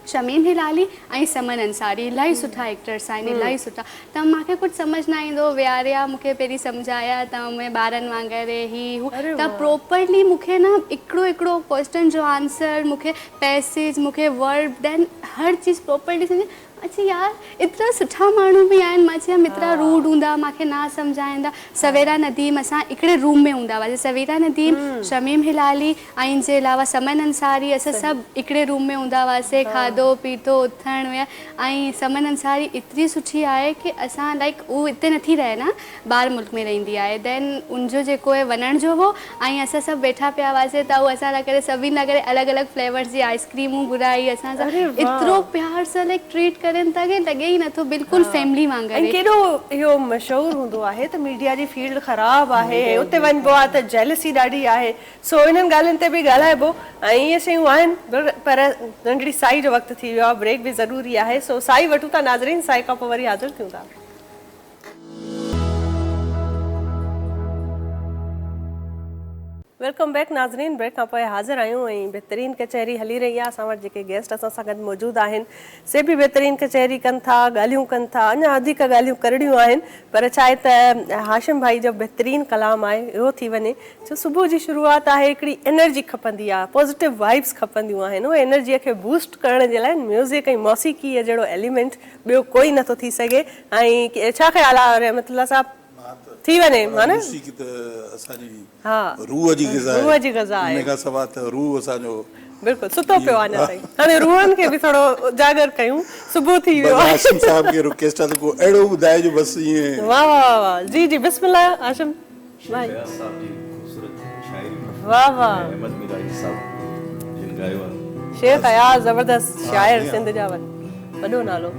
शमीम हिलाली ऐं समन अंसारी इलाही सुठा एक्टर्स आहिनि, इलाही सुठा, त मूंखे कुझु सम्झ न ईंदो, विहारिया मूंखे पहिरीं सम्झाया त में ॿारनि वांगुरु ही हू, त प्रॉपरली मूंखे न हिकिड़ो क्वेश्चन जो आंसर, मूंखे पैसेज, मूंखे वर्ड, देन हर चीज़ प्रॉपरली सम्झे। अच्छा यार, एतिरा सुठा माण्हू बि आहिनि, मां चयो एतिरा रूड हूंदा, मूंखे न सम्झाईंदा। सवेरा नदीम, असां हिकिड़े रूम में हूंदा हुआसीं, सवेरा नदीम, शमीम हिलाली ऐं जे अलावा समन अंसारी, असां सभु हिकिड़े रूम में हूंदा हुआसीं, खाधो पीतो उथण विया। ऐं समन अंसारी एतिरी सुठी आहे कि असां लाइक उहो हिते नथी रहे न, ॿाहिरि मुल्क में रहंदी आहे, देन उनजो जेको आहे वञण जो हो, ऐं असां सभु वेठा पिया हुआसीं, त उहो असां लाइ करे सभिनि लाइ करे अलॻि अलॻि फ्लेवर्स जी आइस्क्रीमूं घुराई, असां सां एतिरो प्यार सां लाइक ट्रीट करनि था कि लॻे ई नथो, बिल्कुलु फैमिली वांगुरु। ऐं केॾो इहो मशहूरु हूंदो आहे त मीडिया जी फील्ड ख़राबु आहे, उते वञिबो आहे त जेलसी ॾाढी आहे, सो इन्हनि ॻाल्हियुनि ते बि ॻाल्हाइबो ऐं इहे शयूं आहिनि। पर नंढड़ी साई जो वक़्तु थी वियो आहे, ब्रेक बि ज़रूरी आहे, सो साई वठूं था नाज़रीन, साई खां पोइ वरी हाज़िर थियूं था। वेलकम बैक नाज़रीन, ब्रेक खां पोइ हाज़िर आहियूं ऐं बहितरीन कचहरी हली रही आहे। असां वटि जेके गेस्ट असां सां गॾु मौजूदु आहिनि से बि बहितरीन कचहरी कनि था, ॻाल्हियूं कनि था, अञा वधीक ॻाल्हियूं करणियूं आहिनि, पर छा आहे त हाशिम भाई जो बहितरीन कलाम आहे इहो थी वञे। छो सुबुह जी शुरूआत आहे, हिकिड़ी एनर्जी खपंदी आहे, पॉज़िटिव वाइब्स खपंदियूं आहिनि, उहे एनर्जीअ खे बूस्ट करण जे लाइ म्यूज़िक ऐं मौसीक़ी जहिड़ो एलिमेंट ॿियो कोई नथो थी सघे। ऐं छा ख़्यालु आहे रहमतुल्लाह साहब, थी वञे हा न? मौसीक़ी त असांजी रूह जी ग़िज़ा आहे, रूह जी ग़िज़ा आहे, इन खां सवाइ त रूह असांजो बिल्कुलु सुतो पियो आहे अञा ताईं। हाणे रूहनि खे बि थोरो उजागर कयूं, सुबुह थी वियो आहे। हाशिम साहब खे रिक्वेस्ट आहे त को अहिड़ो ॿुधाइजो बसि ईअं। वाह वाह वाह, जी जी बिस्मिल्लाह हाशिम भाई। वाह वाह, शेख अयाज़ ज़बरदस्त शाइर सिंध जा, वॾो नालो।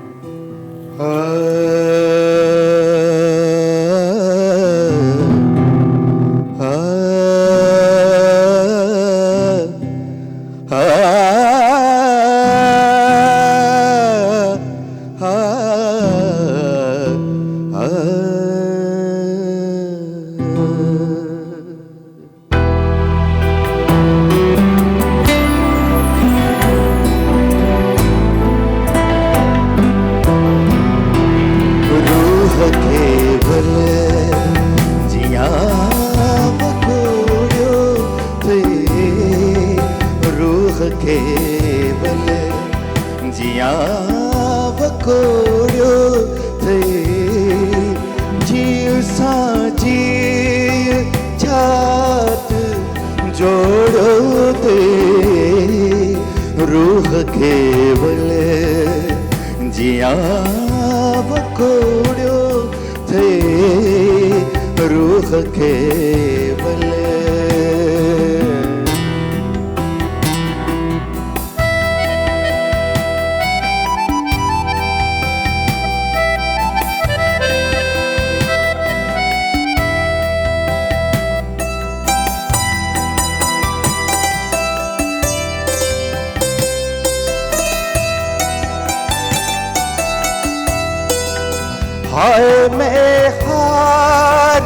हाय मैं हार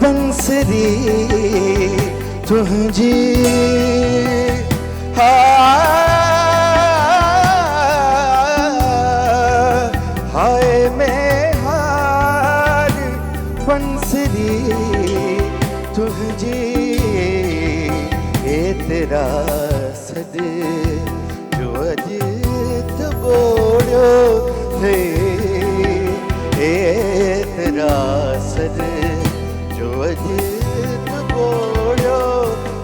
बंसरी तुझी, हाय मैं हार बंसरी तुझी, ए तेरा सद जो अज बोलियो थे, तेरा सर जो अजीत बोलो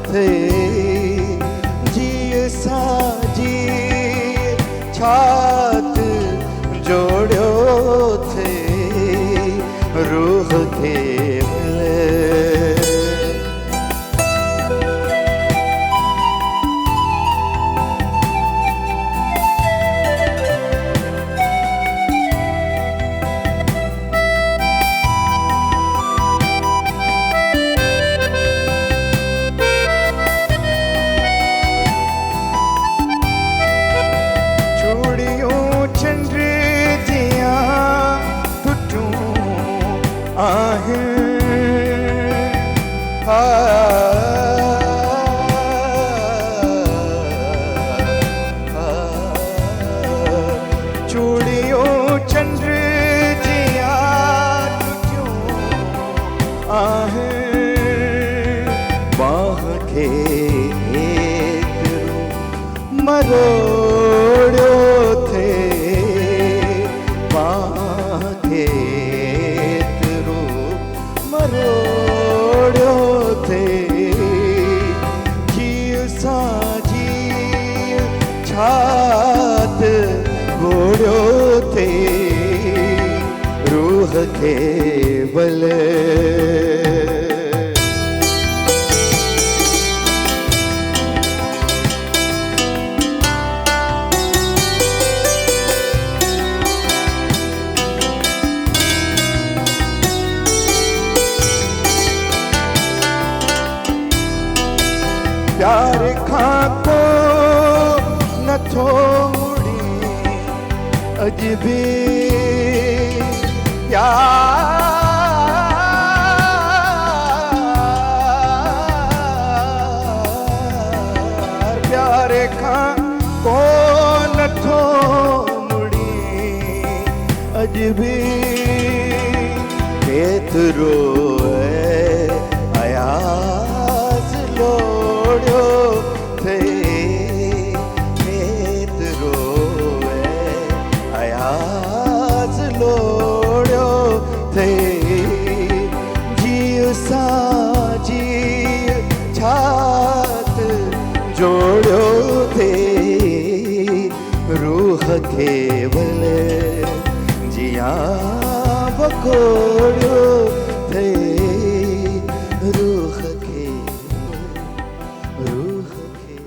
थे जी साजी छात जोड़ो थे रूह के मरोड़ो थे बांके तेरो मरोड़ो थे जीव साजी छात घोड़ो थे रूह केवल प्यार खाको नथो मुड़ी अजबी प्यार खाको नथो मुड़ी अजबी केतरो अयाज लोड़ो थे केतरो अयाज लोड़ो थे जीव साजी छात जोड़ो थे रूह केवल जिया बकोड़ो थे रूह के रूह के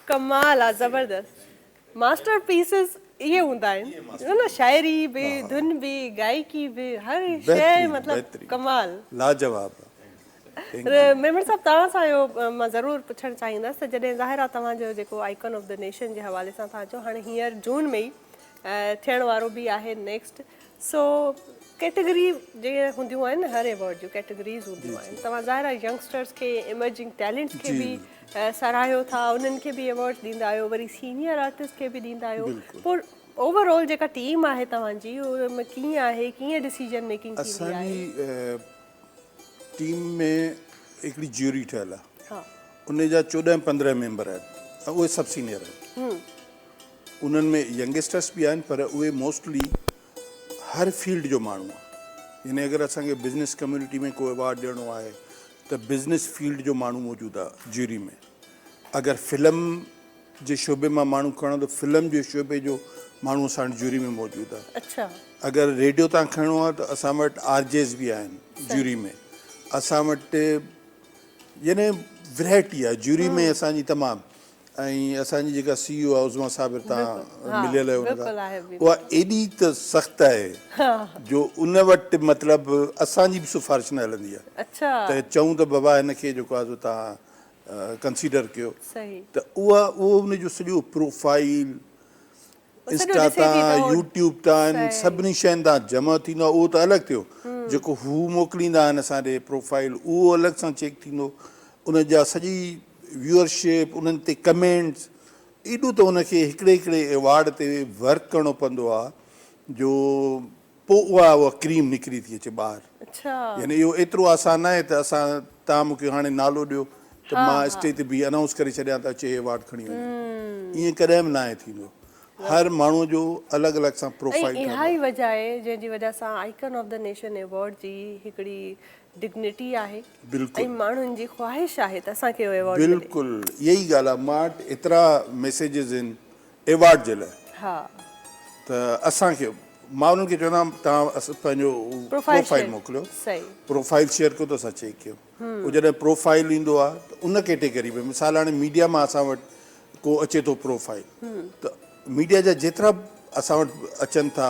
कमाल आहे, ज़बरदस्त मास्टर पीसिस इहे हूंदा आहिनि न, शाइरी बि धुन बि गायकी बि हर शइ मतिलबु कमाल लाजवाब। मेमण साहब तव्हां सां इहो मां ज़रूरु पुछणु चाहींदसि त जॾहिं ज़ाहिर आहे तव्हांजो जेको आइकन ऑफ द नेशन जे हवाले सां तव्हां चओ हाणे हींअर जून में ई थियण वारो बि आहे नेक्स्ट, सो कैटेगरी जीअं हूंदियूं आहिनि हर अवॉर्ड जूं कैटेगरीज़ हूंदियूं आहिनि, तव्हां ज़ाहिर आहे यंगस्टर्स खे इमर्जिंग टैलेंट्स खे बि सराहियो था, उन्हनि खे बि अवॉर्ड्स ॾींदा आहियो, वरी सीनियर आर्टिस्ट खे बि ॾींदा आहियो, पोइ ओवरऑल जेका टीम आहे तव्हांजी उन कीअं आहे, कीअं डिसीजन मेकिंग थींदी आहे? असांजी टीम में हिकिड़ी ज्यूरी ठहियल आहे, हा, उन जा 14-15 मेंबर आहिनि ऐं उहे सभु सीनियर आहिनि। उन्हनि में यंगस्टर्स बि आहिनि पर उहे मोस्टली हर फील्ड जो माण्हू आहे। यानी अगरि असांखे बिज़नेस कम्युनिटी में को अवॉर्ड ॾियणो आहे त बिज़नेस फील्ड जो माण्हू मौजूदु आहे ज्यूरी में। अगरि फिल्म जे शोबे मां माण्हू खणो त फिल्म जे शोबे जो माण्हू असांजी ज्यूरी में मौजूदु आहे। अच्छा, अगरि रेडियो तां खणणो आहे त असां वटि आरजेस बि आहिनि ज्यूरी में। असां वटि यानी वैरायटी आहे ज्यूरी में असांजी तमामु। ऐं असांजी जेका CEO आहे उज़मा साबिर तव्हां मिलियल आहियो उन खां, उहा एॾी त सख़्तु आहे जो उन वटि मतिलबु असांजी बि सिफ़ारिश न हलंदी आहे। अच्छा, त चऊं त बाबा हिनखे जेको आहे तव्हां कंसीडर कयो सही, त उहो उनजो सॼो प्रोफाइल इंस्टा तां यूट्यूब तां सभिनी शयुनि तां जमा थींदो आहे। उहो त अलॻि थियो, जेको हू मोकिलींदा आहिनि असांजे प्रोफाइल उहो अलॻि सां चेक थींदो, उन जा सॼी व्यूअरशिप उन्हनि ते कमेंट्स एॾो त उनखे हिकिड़े हिकिड़े अवॉर्ड ते वर्क करिणो पवंदो आहे जो पोइ उहा क्रीम निकिरी थी अचे ॿाहिरि। अच्छा, यानी इहो एतिरो आसान न आहे त असां तव्हां मूंखे हाणे नालो ॾियो त मां स्टेज ते बि अनाउंस करे छॾियां त अचे अवॉर्ड खणी वञे, ईअं कॾहिं बि न आहे थींदो। हर माण्हू जो अलॻि अलॻि सां ऐं प्रोफाइल इहा ई वजह आहे जंहिंजी वजह सां icon of the nation award जी हिकिड़ी डिग्निटी आहे बिल्कुलु। ऐं माण्हुनि जी ख्वाहिश आहे त असांखे उहो अवॉर्ड मिले। बिल्कुलु यही ॻाल्हि आहे। मां वटि एतिरा मैसेजिस आहिनि अवॉर्ड जे लाइ हा त असांखे मां उन्हनि खे चवंदा तव्हां पंहिंजो प्रोफाइल मोकिलियो, सही प्रोफाइल शेयर कयो त असां चेक कयो। पोइ जॾहिं प्रोफाइल ईंदो आहे त उन कैटेगरी में मिसाल हाणे मीडिया मां असां वटि को अचे थो प्रोफाइल त मीडिया जा जेतिरा असां वटि अचनि था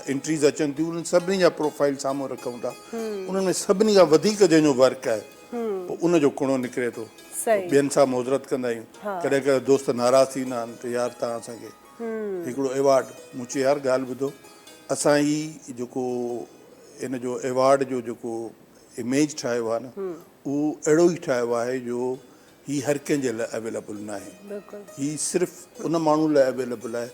एंट्रीज़ अचनि थियूं उन्हनि सभिनी जा प्रोफाइल साम्हूं रखूं था। उन्हनि में सभिनी खां वधीक जंहिंजो वर्क आहे पोइ उनजो कुणो निकिरे थो। ॿियनि सां मुहरत कंदा आहियूं, कॾहिं कॾहिं दोस्त नाराज़ थींदा आहिनि त यार तव्हां असांखे हिकिड़ो अवॉर्ड। मूं चयो यार ॻाल्हि ॿुधो, असां ही जेको इन जो अवॉर्ड जो जेको इमेज ठाहियो आहे न उहो अहिड़ो ई ठाहियो आहे जो ही हर कंहिंजे लाइ अवेलेबल न आहे। ही सिर्फ़ु उन माण्हू लाइ अवेलेबल आहे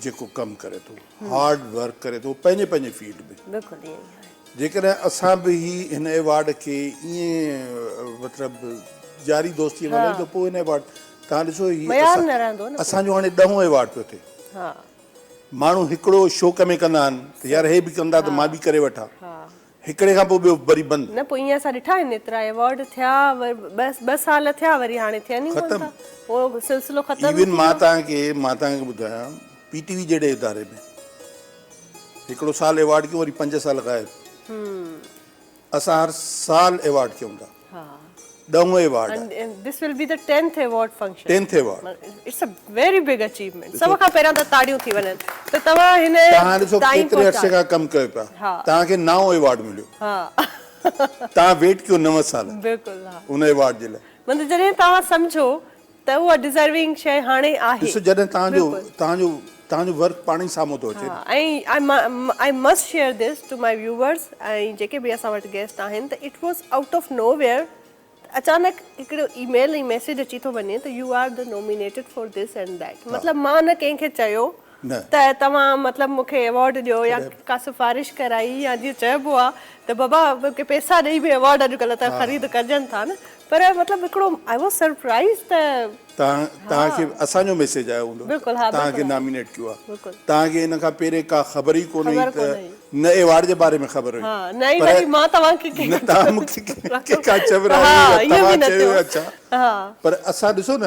जेको कमु करे थो, हार्ड वर्क करे थो पंहिंजे पंहिंजे फील्ड में। जेकॾहिं असां बि ही हिन अवॉर्ड खे ईअं मतिलबु जारी दोस्ती हले त पोइ हिन अवॉर्ड तव्हां ॾिसो ही असांजो हाणे 10हों अवॉर्ड पियो थिए। माण्हू हिकिड़ो शौक़ में कंदा आहिनि त यार हे बि कंदा त मां बि करे वठां, हिकिड़े खां पोइ ॿियो वरी बंदि। न पोइ ईअं असां ॾिठा आहिनि एतिरा अवॉर्ड थिया, बस 2 साल थिया वरी हाणे थिया नी ख़तमु, उहो सिलसिलो ख़तमु। इवन मां तव्हांखे ॿुधायां पीटीवी जहिड़े इदारे में हिकिड़ो साल अवॉर्ड कयो वरी 5 साल गायब। असां हर साल अवॉर्ड कयूं था। 10हों award and this will be the 10th award function. 10th award. It's a very big achievement. सभ खां पहिरियां त ताड़ियूं थी वञनि त तव्हां हिन तव्हां ॾिसो केतिरे अरसे खां कमु कयो पिया, तव्हांखे 9हों अवॉर्ड मिलियो। तव्हां वेट कयो 9 साल बिल्कुलु उन अवॉर्ड जे लाइ। मतलब जॾहिं तव्हां सम्झो त उहा डिज़र्विंग शइ हाणे आहे। ॾिसो जॾहिं तव्हांजो वर्क पाण ई साम्हूं थो अचे। ऐं I must share this to my viewers ऐं जेके बि असां वटि गेस्ट आहिनि त it was out of nowhere अचानक हिकिड़ो ईमेल ऐं मैसेज अची थो वञे त you are the nominated for this and that. मतिलबु मां न कंहिंखे चयो त तव्हां मतिलबु मूंखे अवॉर्ड ॾियो या का सिफारिश कराई या जीअं चइबो आहे त बाबा मूंखे पैसा ॾेई बि अवॉर्ड अॼुकल्ह त ख़रीद कजनि था न। पर मतिलबु हिकिड़ो आई वॉज सरप्राइज़ त तव्हांखे असांजो मैसेज आयो हूंदो तव्हांखे नॉमिनेट कयो आहे। तव्हांखे हिन खां पहिरियों का ख़बर ई कोन हुई त न अवॉर्ड जे बारे में ख़बर हुई, पर असां ॾिसो न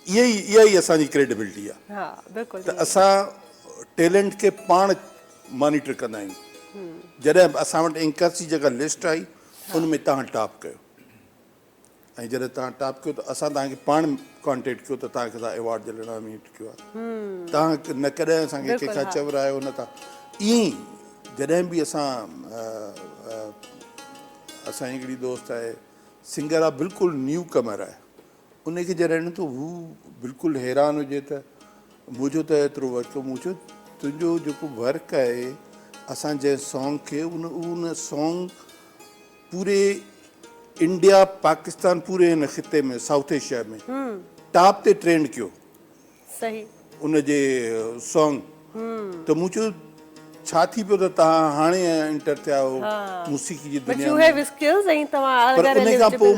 इहा ई असांजी क्रेडिबिलिटी आहे त असां टैलेंट खे पाण मॉनिटर कंदा आहियूं। जॾहिं असां वटि एंकर्स जी जेका लिस्ट आई उन में तव्हां टॉप कयो ऐं जॾहिं तव्हां टॉप कयो त असां तव्हांखे पाण कॉन्टेक्ट कयो त तव्हांखे असां अवॉर्ड जे लाइ नॉमिनेट कयो आहे। तव्हां न कॾहिं असांखे कंहिंखां चवरायो न था। ईअं ई जॾहिं बि असांजी हिकिड़ी दोस्त आहे सिंगर आहे, बिल्कुलु न्यू कमर आहे, उनखे जॾहिं ॾिठो हू बिल्कुलु हैरान हुजे त मुंहिंजो त एतिरो वर्क। मूं चयो तुंहिंजो जेको वर्क आहे असां जंहिं सॉन्ग खे उन सॉन्ग पूरे इंडिया पाकिस्तान पूरे हिन ख़िते में साउथ एशिया में टॉप ते ट्रेंड कयो सही उनजे सॉन्ग। त मूं चयो छा थी पियो त तव्हां हाणे एंटर थिया हो मूसीक़ी जी दुनिया में। पर उन खां पोइ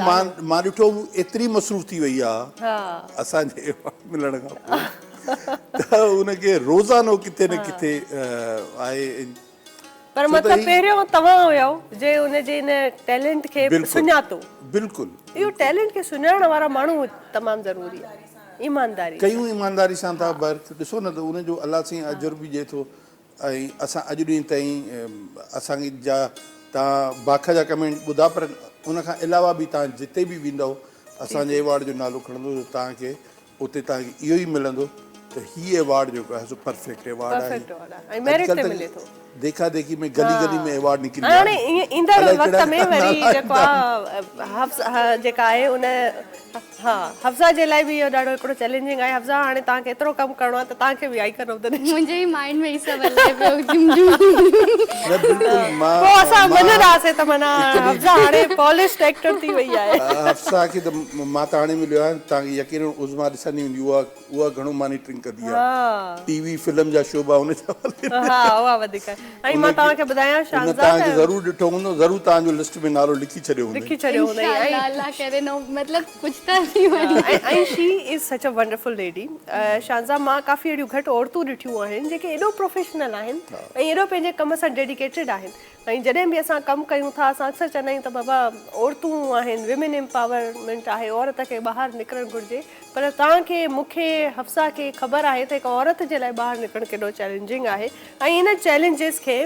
मां ॾिठो एतिरी मसरूफ़ थी वई आहे असांजे अवॉर्ड मिलण खां पोइ त उनखे रोज़ानो किथे न किथे आहे। पर मतलब पहिरियों तव्हां हुयो जे उनजे इन टैलेंट खे सुञातो। बिल्कुलु इहो टैलेंट खे सुञाणण वारा माण्हू तमामु ज़रूरी आहे। ईमानदारी कयूं ईमानदारी सां था वर्क। ॾिसो न त उनजो अलाह साईं अजुर बि ॾिए थो। ऐं असां अॼु ॾींहं ताईं असांजी जा तव्हां बाख जा कमेंट ॿुधा, पर उन खां अलावा बि तव्हां जिते बि वेंदव असांजे अवॉर्ड जो नालो खणंदो त तव्हांखे उते तव्हांखे इहो ई मिलंदो त हीअ अवॉर्ड जेको आहे सो परफेक्ट अवॉर्ड आहे। देखा देखी में गली गली में अवॉर्ड निकिरी हाणे ईंदड़ वक़्त में वरी जेको आहे जेका आहे उन हफ्ज़ा जे लाइ बि इहो ॾाढो हिकिड़ो चैलेंजिंग आहे। हफ्ज़ा हाणे तव्हांखे एतिरो कमु करिणो आहे त तव्हांखे बि आइकन ऑफ द नेशन मुंहिंजे माइंड में ई सभु हले पियो। पोइ असां मञंदासीं त माना हफ्ज़ा हाणे पॉलिश्ड एक्टर थी वई आहे। हफ्ज़ा खे त मां त हाणे मिलियो आहे, तव्हांखे यकीन उज़मा ॾिसंदी हूंदी, उहा घणो मॉनिटरिंग कंदी आहे टीवी फिल्म जा शोभा हुन जा। उहा वधीक ऐं मां तव्हांखे ॿुधायां शानज़ा तव्हांखे ज़रूरु ॾिठो हूंदो, ज़रूरु तव्हांजो लिस्ट में नालो लिखी छॾियो हूंदो। लिखी छॾियो हूंदई। इंशाअल्लाह अल्लाह करे न मतलब कुछ त थी वञे। ऐं she is such a wonderful lady. शानज़ा मां काफ़ी अहिड़ियूं घटि औरतूं ॾिठियूं आहिनि जेके एॾो प्रोफेशनल आहिनि ऐं एॾो पंहिंजे कम सां डेडिकेटेड आहिनि। ऐं जॾहिं बि असां कमु कयूं था असां अक्सर चवंदा आहियूं त बाबा औरतूं आहिनि, विमेन एम्पावरमेंट आहे, औरत खे ॿाहिरि निकिरणु घुरिजे। पर तव्हांखे मूंखे हफ्सा खे ख़बर आहे त हिकु औरत जे लाइ ॿाहिरि निकिरणु केॾो चैलेंजिंग आहे ऐं इन चैलेंजिस खे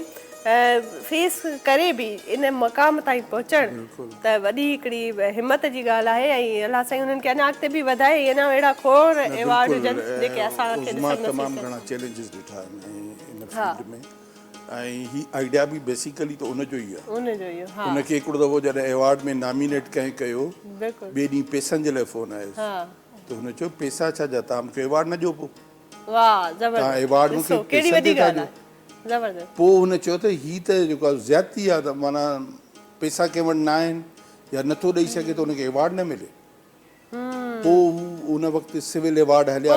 फेस करे बि इन मक़ाम ताईं पहुचणु त वॾी हिकिड़ी हिमत जी ॻाल्हि आहे। ऐं अलाह साईं उन्हनि खे अञा अॻिते बि वधाए, अञा अहिड़ा खोड़ एवार्ड हुजनि जेके असांखे तमामु घणा चैलेंजिस ॾिठा आहिनि इन फील्ड में। ऐं ही आइडिया बि बेसिकली त उनजो ई आहे। उनखे हिकिड़ो दफ़ो जॾहिं एवार्ड में नॉमिनेट कंहिं कयो, ॿिए ॾींहुं पैसनि जे लाइ फ़ोन आयुसि त हुन चयो पैसा छा जा, तव्हां मूंखे एवार्ड न ॾियो पोइ, तव्हां एवार्ड मूंखे पोइ हुन चयो त ही त जेको आहे ज़्यादती आहे, त माना पैसा कंहिं वटि न आहिनि या नथो ॾेई सघे त हुनखे एवार्ड न मिले। पोइ उन वक़्तु सिविल एवार्ड हलिया,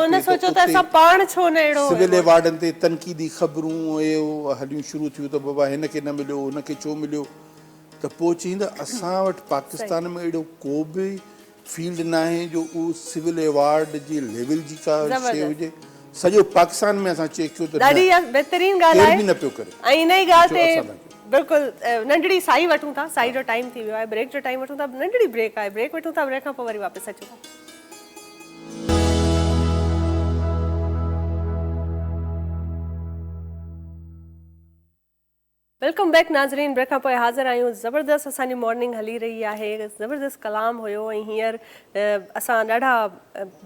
सिविल एवार्डनि ते तनक़ीदी ख़बरूं हलियूं शुरू थियूं त बाबा हिनखे न मिलियो, हुनखे छो मिलियो। त पोइ चईं त असां वटि पाकिस्तान में अहिड़ो को बि फील्ड न आहे जो उहो सिविल एवार्ड जी लेवल जी का शइ हुजे। सॼो पाकिस्तान में असां चेक कयो त ॾाढी बहितरीन ॻाल्हि आहे। बि न पियो करे। ऐं इन ई ॻाल्हि ते बिल्कुलु नंढड़ी साई वठूं था, साई जो टाइम थी वियो आहे, ब्रेक जो टाइम वठूं था, नंढड़ी ब्रेक आहे, ब्रेक वठूं था, ब्रेक खां पोइ वरी वापसि अचूं था। वेलकम बैक नाज़रीन, ब्रेक खां पोइ हाज़िर आहियूं। ज़बरदस्त असांजी मॉर्निंग हली रही आहे, ज़बरदस्त कलाम हुयो ऐं हींअर असां ॾाढा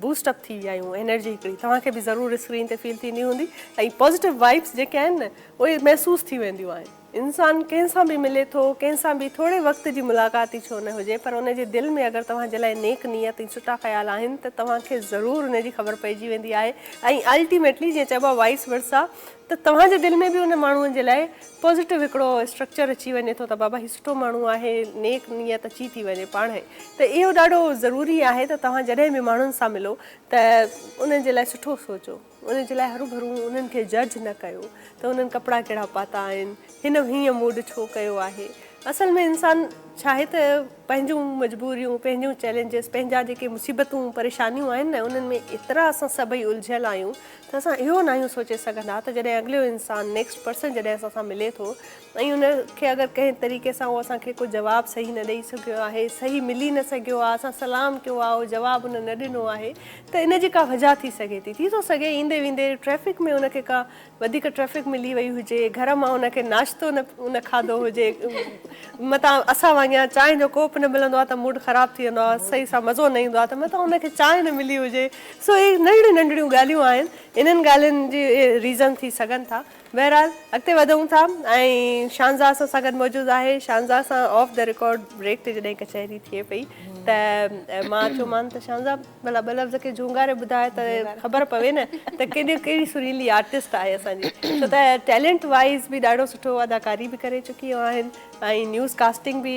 बूस्टअप थी विया आहियूं। एनर्जी हिकिड़ी तव्हांखे बि ज़रूरु स्क्रीन ते फील थींदी हूंदी ऐं पॉज़िटिव वाइब्स जेके आहिनि न उहे महसूसु थी वेंदियूं आहिनि। इंसानु कंहिंसां बि मिले थो, कंहिंसां बि थोरे वक़्त जी मुलाक़ात ई छो न हुजे, पर उनजे दिलि में अगरि तव्हांजे लाइ नेक नियत ऐं सुठा ख़्याल आहिनि त तव्हांखे ज़रूरु उनजी ख़बर पइजी वेंदी आहे। ऐं अल्टीमेटली जीअं चइबो आहे वाइस वर्सा, त तव्हांजे दिलि में बि उन माण्हूअ जे लाइ पॉज़िटिव हिकिड़ो स्ट्रक्चर अची वञे थो त बाबा हीउ सुठो माण्हू आहे, नेक नियत अची थी वञे पाण ई। त इहो ॾाढो ज़रूरी आहे त तव्हां जॾहिं बि माण्हुनि सां मिलो त उन्हनि जे लाइ सुठो सोचो, उन जे लाइ हरू भरू उन्हनि खे जज न कयो त उन्हनि कपिड़ा कहिड़ा पाता आहिनि, हिन हीअं मूड छो कयो आहे। असल में इंसानु छा आहे त पंहिंजूं मजबूरियूं, पंहिंजूं चैलेंजिस, पंहिंजा जेके मुसीबतूं परेशानियूं आहिनि न उन्हनि में एतिरा असां सभई उलझियल आहियूं त असां इहो न आहियूं सोचे सघंदा त जॾहिं अॻिलो इंसानु नेक्स्ट पर्सन जॾहिं असां सां मिले थो ऐं उनखे अगरि कंहिं तरीक़े सां उहो असांखे को जवाबु सही न ॾेई सघियो आहे, सही मिली न सघियो आहे, असां सलाम कयो आहे उहो जवाबु उन न ॾिनो आहे, त इन जी का वजह थी सघे थी थो सघे ईंदे वेंदे ट्रैफ़िक में उनखे का वधीक ट्रैफ़िक मिली वई हुजे, घर मां उनखे नाश्तो न खाधो हुजे, मतां असां वांगुरु चांहि जो कोप न मिलंदो आहे त मूड ख़राबु थी वेंदो आहे, सही सां मज़ो न ईंदो आहे, त मतां उनखे चांहि न मिली हुजे। सो इहे नंढियूं नंढियूं ॻाल्हियूं आहिनि, इन्हनि ॻाल्हियुनि जी रीज़न थी सघनि था। बहरहाल अॻिते वधूं था ऐं शानज़ा असां सां गॾु मौजूदु आहे। शानज़ा सां ऑफ द रिकॉर्ड ब्रेक ते जॾहिं कचहरी थिए पई त मां चयोमांनि त शानज़ा भला ॿ लफ़्ज़ खे झूंगारे ॿुधाए त ख़बर पवे न त कहिड़ी सुरीली आर्टिस्ट आहे असांजी, छो त टैलेंट वाइज़ बि ॾाढो सुठो अदाकारी बि करे चुकियूं आहिनि ऐं न्यूज़ कास्टिंग बि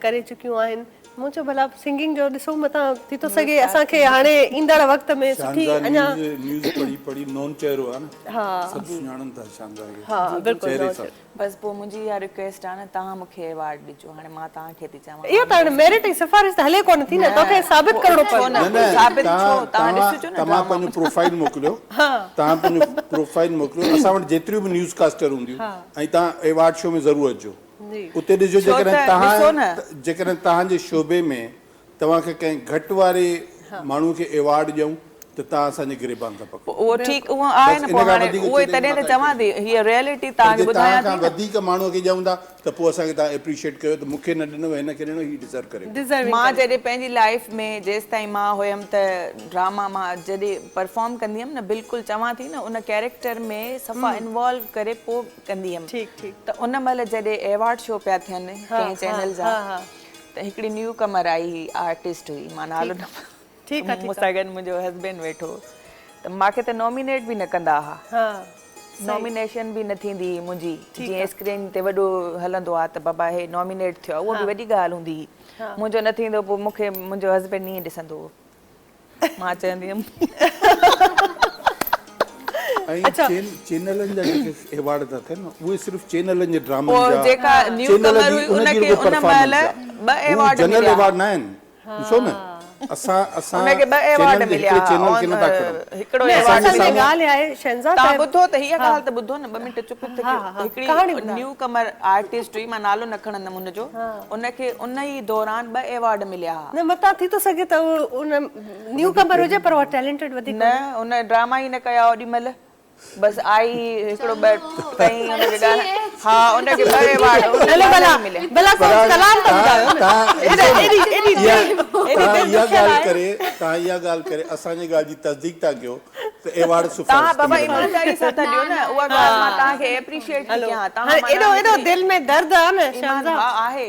करे चुकियूं आहिनि। मूं चयो भला सिंगिंग जो ॾिसो मतां थी थो सघे असांखे हाणे ईंदड़ वक़्त में सुठी अञा न्यूज़ पढ़ी नॉन चेहरो आहे न, हा सभु सुञाणनि था शानदार खे। हा बिल्कुलु। बसि पोइ मुंहिंजी इहा रिक्वेस्ट आहे न, तव्हां मूंखे अवार्ड ॾिजो। हाणे मां तव्हांखे थी चवां, इहो त हाणे मेरिट ऐं सिफारिश त हले कोन थी न, तोखे साबित करिणो पवंदो। तव्हां पंहिंजो प्रोफाइल मोकिलियो, तव्हां पंहिंजो प्रोफाइल मोकिलियो, असां वटि जेतिरियूं बि न्यूज़ कास्टर हूंदियूं ऐं तव्हां अवार्ड शो में ज़रूरु अचो, उते ॾिसो जेकॾहिं तव्हांजे शोबे में तव्हांखे कंहिं घटि वारे माण्हूअ खे अवार्ड ॾियूं त तव्हां असांजे गिरेबान था पकड़ो। उहो ठीकु, उहो आहे न, पोइ हाणे उहे तॾहिं त चवां थी हीअ रियलिटी तव्हांखे ॿुधायां थी। तव्हां खां वधीक माण्हूअ खे ॾियूं था त पोइ असांखे तव्हां एप्रिशिएट कयो त मूंखे न ॾिनो, हिनखे ॾिनो, हीउ डिज़र्व करे। मां जॾहिं पंहिंजी लाइफ में जेसि ताईं मां हुयमि त ड्रामा मां जॾहिं परफॉर्म कंदी हुयमि न, बिल्कुलु चवां थी न उन कैरेक्टर में सफ़ा इन्वॉल्व करे पोइ कंदी हुयमि। त उन महिल जॾहिं अवार्ड शो पिया थियनि कंहिं चैनल जा, त हिकिड़ी न्यू कमर आई हुई, आर्टिस्ट हुई, मां नालो न, मूंसां गॾु मुंहिंजो हस्बैंड वेठो, त मूंखे त नॉमिनेट बि न कंदा हुआ, नॉमिनेशन बि न थींदी मुंहिंजी, जीअं स्क्रीन ते वॾो हलंदो आहे त बाबा हे नॉमिनेट थियो आहे, उहा बि वॾी ॻाल्हि हूंदी हुई, मुंहिंजो न थींदो, पोइ मूंखे मुंहिंजो हस्बैंड ईअं ॾिसंदो हो, मां चवंदी हुयमि ऐं चैनलनि जा जेके अवार्ड था थियनि उहे सिर्फ़ु चैनलनि जे ड्रामनि पोइ जा जेका न्यू कमर हुई उनखे उन महिल 2 अवार्ड जनरल मिलिया अवार्ड न आहिनि ॾिसो न असां उनखे 2 अवार्ड मिलिया चैनल खे नथा खणूं हिकिड़ो असल अवार्ड में ॻाल्हि आहे शहज़ाद तव्हां साहिब, ॿुधो त हीअ ॻाल्हि त ॿुधो न 2 मिंट चुप थिए कहाणी हिकिड़ी न्यू कमर आर्टिस्ट हुई, मां नालो न खणंदमि हुनजो, उनखे उन ई दौरान 2 अवार्ड मिलिया हुआ। न मतां थी थो सघे त उन न्यू कमर हुजे पर उहा टैलेंटेड वधीक न उन ड्रामा ई न कया ओॾी महिल, बस आई हिकिड़ो कई उनखे ॻाल्हि, हा उनखे 2 अवार्ड भला भला को कलाम त ॿुधायो तव्हां इहा ॻाल्हि करे असांजी ॻाल्हि जी तस्दीक था कयो त अवार्ड तव्हां सिफ़ारिश बाबा ईमानदारी सां था ॾियो न, उहा ॻाल्हि मां तव्हांखे एप्रिशिएट थी कयां। तव्हां एॾो दिल में दर्द आहे न शहज़ाद, हा आहे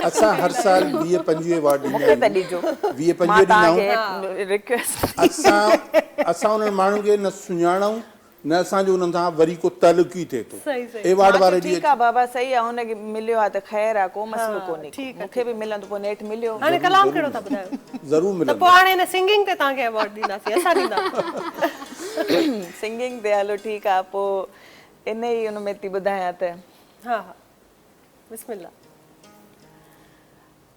असां हर साल 20-25 अवार्ड मूंखे ॾींदा त ॾिजो, 20-25 मां ॾींदा आहियूं। तव्हांखे रिक्वेस्ट असां उन्हनि माण्हुनि खे न सुञाणूं न असांजो उन्हनि सां वरी को तालुक ई थिए थो। सही अवार्ड वारे ॾींहुं ठीकु आहे बाबा, सही आहे, हुनखे मिलियो आहे त ख़ैर आहे, को मसइलो कोन्हे, मूंखे बि मिलंदो पोइ नेठ मिलियो। हाणे कलाम कहिड़ो था ॿुधायो? ज़रूरु त मिलंदो। पोइ हाणे हिन सिंगिंग ते तव्हांखे अवॉर्ड ॾींदासीं, असां ॾींदासीं। सिंगिंग ते हलो ठीकु आहे, पोइ इन ई हुन में थी ॿुधायां त हा बिस्मिल्लाह।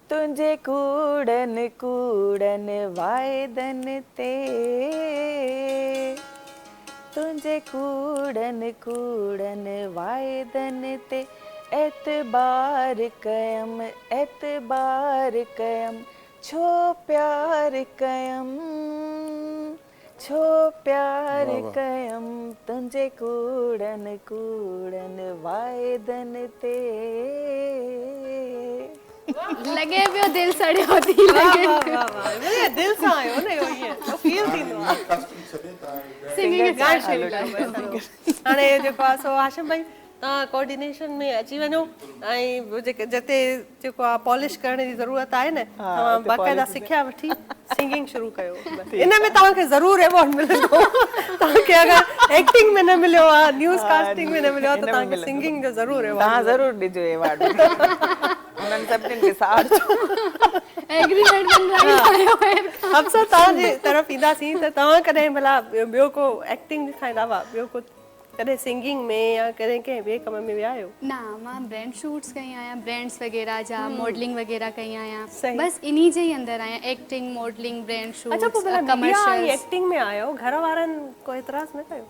तुंहिंजे कूड़नि कूड़नि वाइदनि ते, तुंहिंजे कूड़नि कूड़नि वाइदनि ते एतबार कयमि छो प्यार कयमि छो प्यार कयमि तुंहिंजे कूड़नि कूड़नि वाइदनि ते। लगे पियो दिल सड़ियो थी लगे मुझे दिल सां आयो न इहो ईअं तो फील थींदो आहे सिंगिंग गाइड हाणे जेको आहे सो हाशिम भाई तव्हां कोऑर्डिनेशन में अची वञो ऐं जेके जिते जेको आहे पॉलिश करण जी ज़रूरत आहे न तव्हां बाक़ाइदा सिखिया वठी सिंगिंग शुरू कयो। इन में तव्हांखे ज़रूरु अवॉर्ड मिलंदो। तव्हांखे अगरि एक्टिंग में न मिलियो आहे, न्यूज़ कास्टिंग में न मिलियो आहे त तव्हांखे सिंगिंग जो ज़रूरु अवॉर्ड। तव्हां ज़रूरु ॾिजो अवॉर्ड, उन्हनि सभिनीनि खे साथ एग्रीमेंट अफ़सर तव्हांजे तरफ़ ईंदासीं त तव्हां कॾहिं भला ॿियो को एक्टिंग खां अलावा ॿियो को कॾहिं सिंगिंग में या कॾहिं कंहिं ॿिए कम में विया आहियो? ना मां ब्रांड शूट्स कई आहियां, ब्रांड्स वग़ैरह जा मॉडलिंग वग़ैरह कई आहियां, बसि इन्ही जे ई अंदरि आहियां, acting modelling brand shoots commercial. Acting में आयो, घर वारनि को एतिराज़ न कयो?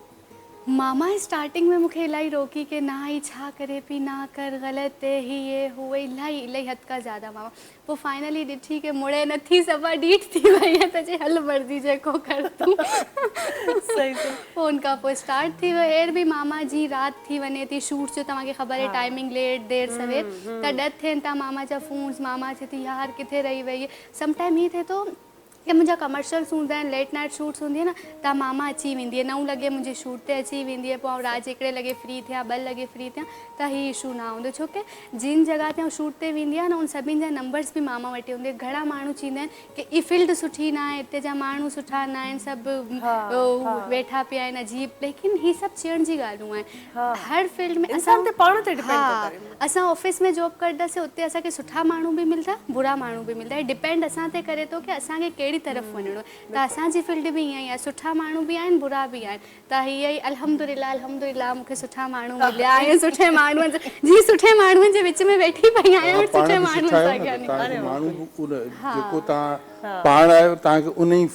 मामा स्टार्टिंग में मूंखे इलाही रोकी कि ना ही छा करे पई, ना कर, ग़लति है ही ये हुए, इलाही हद खां ज़्यादा मामा। पोइ फाइनली ॾिठी कि मुड़े नथी सफ़ा डीठ थी वई आहे त चई हल मर्ज़ी जेको कर तूं। सही पोइ उनखां पोइ स्टार्ट थी वियो। एयर बि मामा जी राति थी वञे थी शूट्स जो, तव्हांखे ख़बर आहे टाइमिंग लेट देर सवेर त डेथ थियनि था मामा जा फ़ोन्स, मामा चए थी यार किथे रही वई आहे। समटाइम हीअं थिए थो कि मुंहिंजा कमर्शियल्स हूंदा आहिनि, लेट नाइट शूट्स हूंदी आहे न, त मामा अची वेंदी आहे 9 लॻे मुंहिंजी शूट ते अची वेंदी आहे, पोइ राति 1 लॻे फ्री थिया 2 लॻे फ्री थिया त हीउ इशू न हूंदो, छो कि जिन जॻह ते शूट ते वेंदी आहे न उन सभिनि जा नंबर्स बि मामा वटि हूंदे। घणा माण्हू चवंदा आहिनि कि ई फील्ड सुठी न आहे, हिते जा माण्हू सुठा न आहिनि, सभु वेठा पिया आहिनि अजीब, लेकिन हीअ सभु चवण जी ॻाल्हियूं आहिनि। हर फील्ड में इंसान ते पाण ते डिपेंड करे। असां ऑफिस में जॉब कंदासीं उते असांखे सुठा माण्हू बि मिलंदा, बुरा माण्हू बि मिलंदा, डिपेंड असां ते करे थो कि असांखे कहिड़ी तरफ़ वञिणो आहे। त असांजी फील्ड बि ईअं ई आहे, सुठा माण्हू बि आहिनि, बुरा बि आहिनि। त हीअ ई अल्हम्दुलिल्लाह मूंखे सुठा माण्हू मिलिया आहिनि, सुठे माण्हुनि जी सुठे माण्हुनि जे विच में वेठी पई आहियां, सुठे माण्हुनि सां माण्हू जेको तव्हां पाण आहियो तव्हांखे उन ई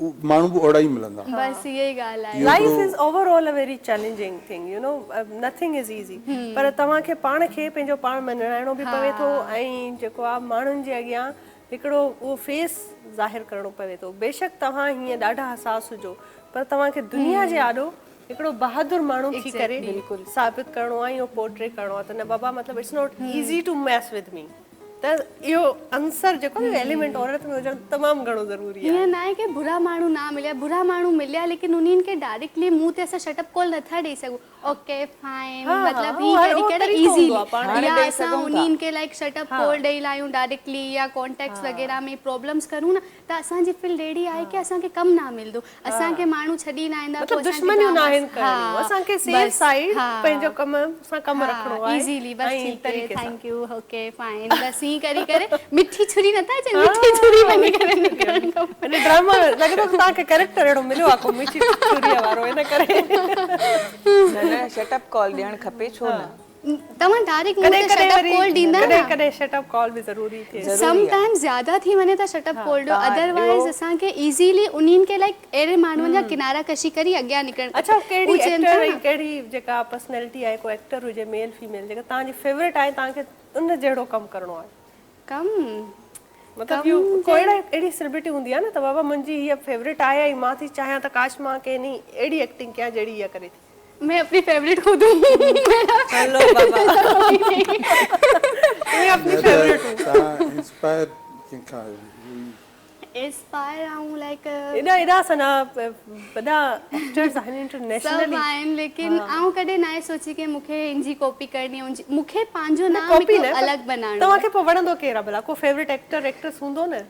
माण्हू बि ओड़ा ई मिलंदा। बस इहा ई ॻाल्हि आहे। Life is overall a very challenging thing, you know, nothing is easy. पर तव्हांखे पाण खे पंहिंजो पाण मञाइणो बि पवे थो ऐं जेको आहे माण्हुनि जे अॻियां हिकिड़ो उहो फेस ज़ाहिर करणो पवे थो। बेशक तव्हां हीअं ॾाढा हसास हुजो पर तव्हांखे दुनिया जे आॾो हिकिड़ो बहादुर माण्हू थी करे साबित करणो आहे, इहो पोर्ट्रे करणो आहे। त न बाबा मतिलबु it's not easy to mess with me. त इहो अंसर जेको एलिमेंट औरत में हुजणु तमामु घणो ज़रूरी आहे। ईअं न आहे कि बुरा माण्हू न मिलिया, बुरा माण्हू मिलिया, लेकिन उन्हनि खे डायरेक्टली मुंहुं ते असां शटअप कॉल नथा ॾेई सघूं। ओके फाइन हाँ, मतलब हाँ, ही हर करी वो करे तरीक़ो इजीली हूंदो आहे पाण या ॾेई असां सघूं था। उन्हनि खे लाइक शटअप कोड ॾेई लायूं डायरेक्टली या कॉन्टेक्ट्स वग़ैरह में प्रॉब्लम्स करूं न त असांजी फील्ड अहिड़ी आहे कि असांखे कमु न मिलंदो असांखे माण्हू छॾी न ईंदा मतलब दुश्मनियूं न आहिनि करणियूं असांखे सेफ साइड पंहिंजो कमु रखणो आहे इजीली बस ऐं ठीक है तरीक़े सां। थैंक यू ओके फाइन बस ही करी करे मिठी छुरी नथा अचनि मिठी छुरी बनी करे निकिरणु खपे इन ड्रामा लॻे थो तव्हांखे कैरेक्टर अहिड़ो मिलियो आहे को मिठी छुरीअ वारो इन करे न शटअप कॉल ॾियणु खपे छो न तव्हां डायरेक्ट मूंखे शटअप कॉल ॾींदा कॾहिं न कॾहिं शटअप कॉल बि ज़रूरी थिए समटाइम्स ज़्यादा थी वञे त शटअप कॉल ॾियो अदरवाइज़ असांखे इज़ीली उन्हनि खे लाइक अहिड़े माण्हुनि जा किनारा कशी करी अॻियां निकिरणु अच्छा कहिड़ी एक्टर ऐं कहिड़ी जेका पर्सनैलिटी आहे को एक्टर हुजे मेल फीमेल जेका तव्हांजी फेवरेट आहे तव्हांखे उन जहिड़ो कमु करिणो आहे कम मतलब कोई अहिड़ी सेलिब्रिटी हूंदी आहे न त बाबा मुंहिंजी हीअ फेवरेट आहे ऐं मां थी चाहियां त काश मां के नी अहिड़ी एक्टिंग कयां जहिड़ी इहा करे थी मैं अपनी फेवरेट खुद हूँ हेलो बाबा मैं अपनी फेवरेट हूँ तव्हां इंस्पायर कंहिंखां इंस्पायर आऊं लाइक एॾा असांजा वॾा एक्टर्स आहिनि सब इंटरनेशनली आहिनि लेकिन आऊं कॾहिं न आहे सोची कि मूंखे इनजी कॉपी करणी आहे मूंखे पंहिंजो नाम कॉपी हिकु न अलॻि बनाइणो तव्हांखे पोइ वणंदो केरु आहे भला को फेवरेट एक्टर एक्ट्रेस हूंदो न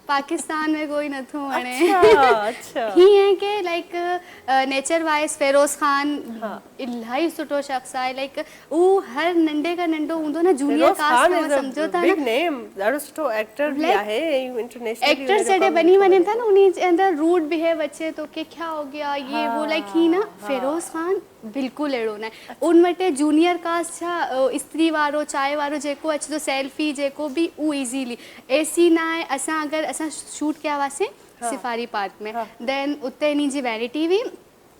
पाकिस्तान में कोई नथो वणे अच्छा हीअं कि like nature wise Firoz Khan इलाही सुठो शख़्स आहे लाइक उहो हर नंढे खां नंढो हूंदो न जूनियर कास्ट में सम्झो था बिग न नेम ॾाढो सुठो एक्टर बि आहे इंटरनेशनल एक्टर्स जॾहिं बनी वञनि था न उन जे अंदरि रूड बिहेव अचे थो कि क्या हो गया ये वो लाइक ही न फिरोज़ खान बिल्कुलु अहिड़ो न आहे उन वटि जूनियर कास्ट छा स्त्री वारो चांहि वारो जेको अचे थो सेल्फी जेको बि उहो इज़ीली एसी न आहे असां शूट कया हुआसीं सिफारी पार्क में देन उते इन्ही जी वैनिटी हुई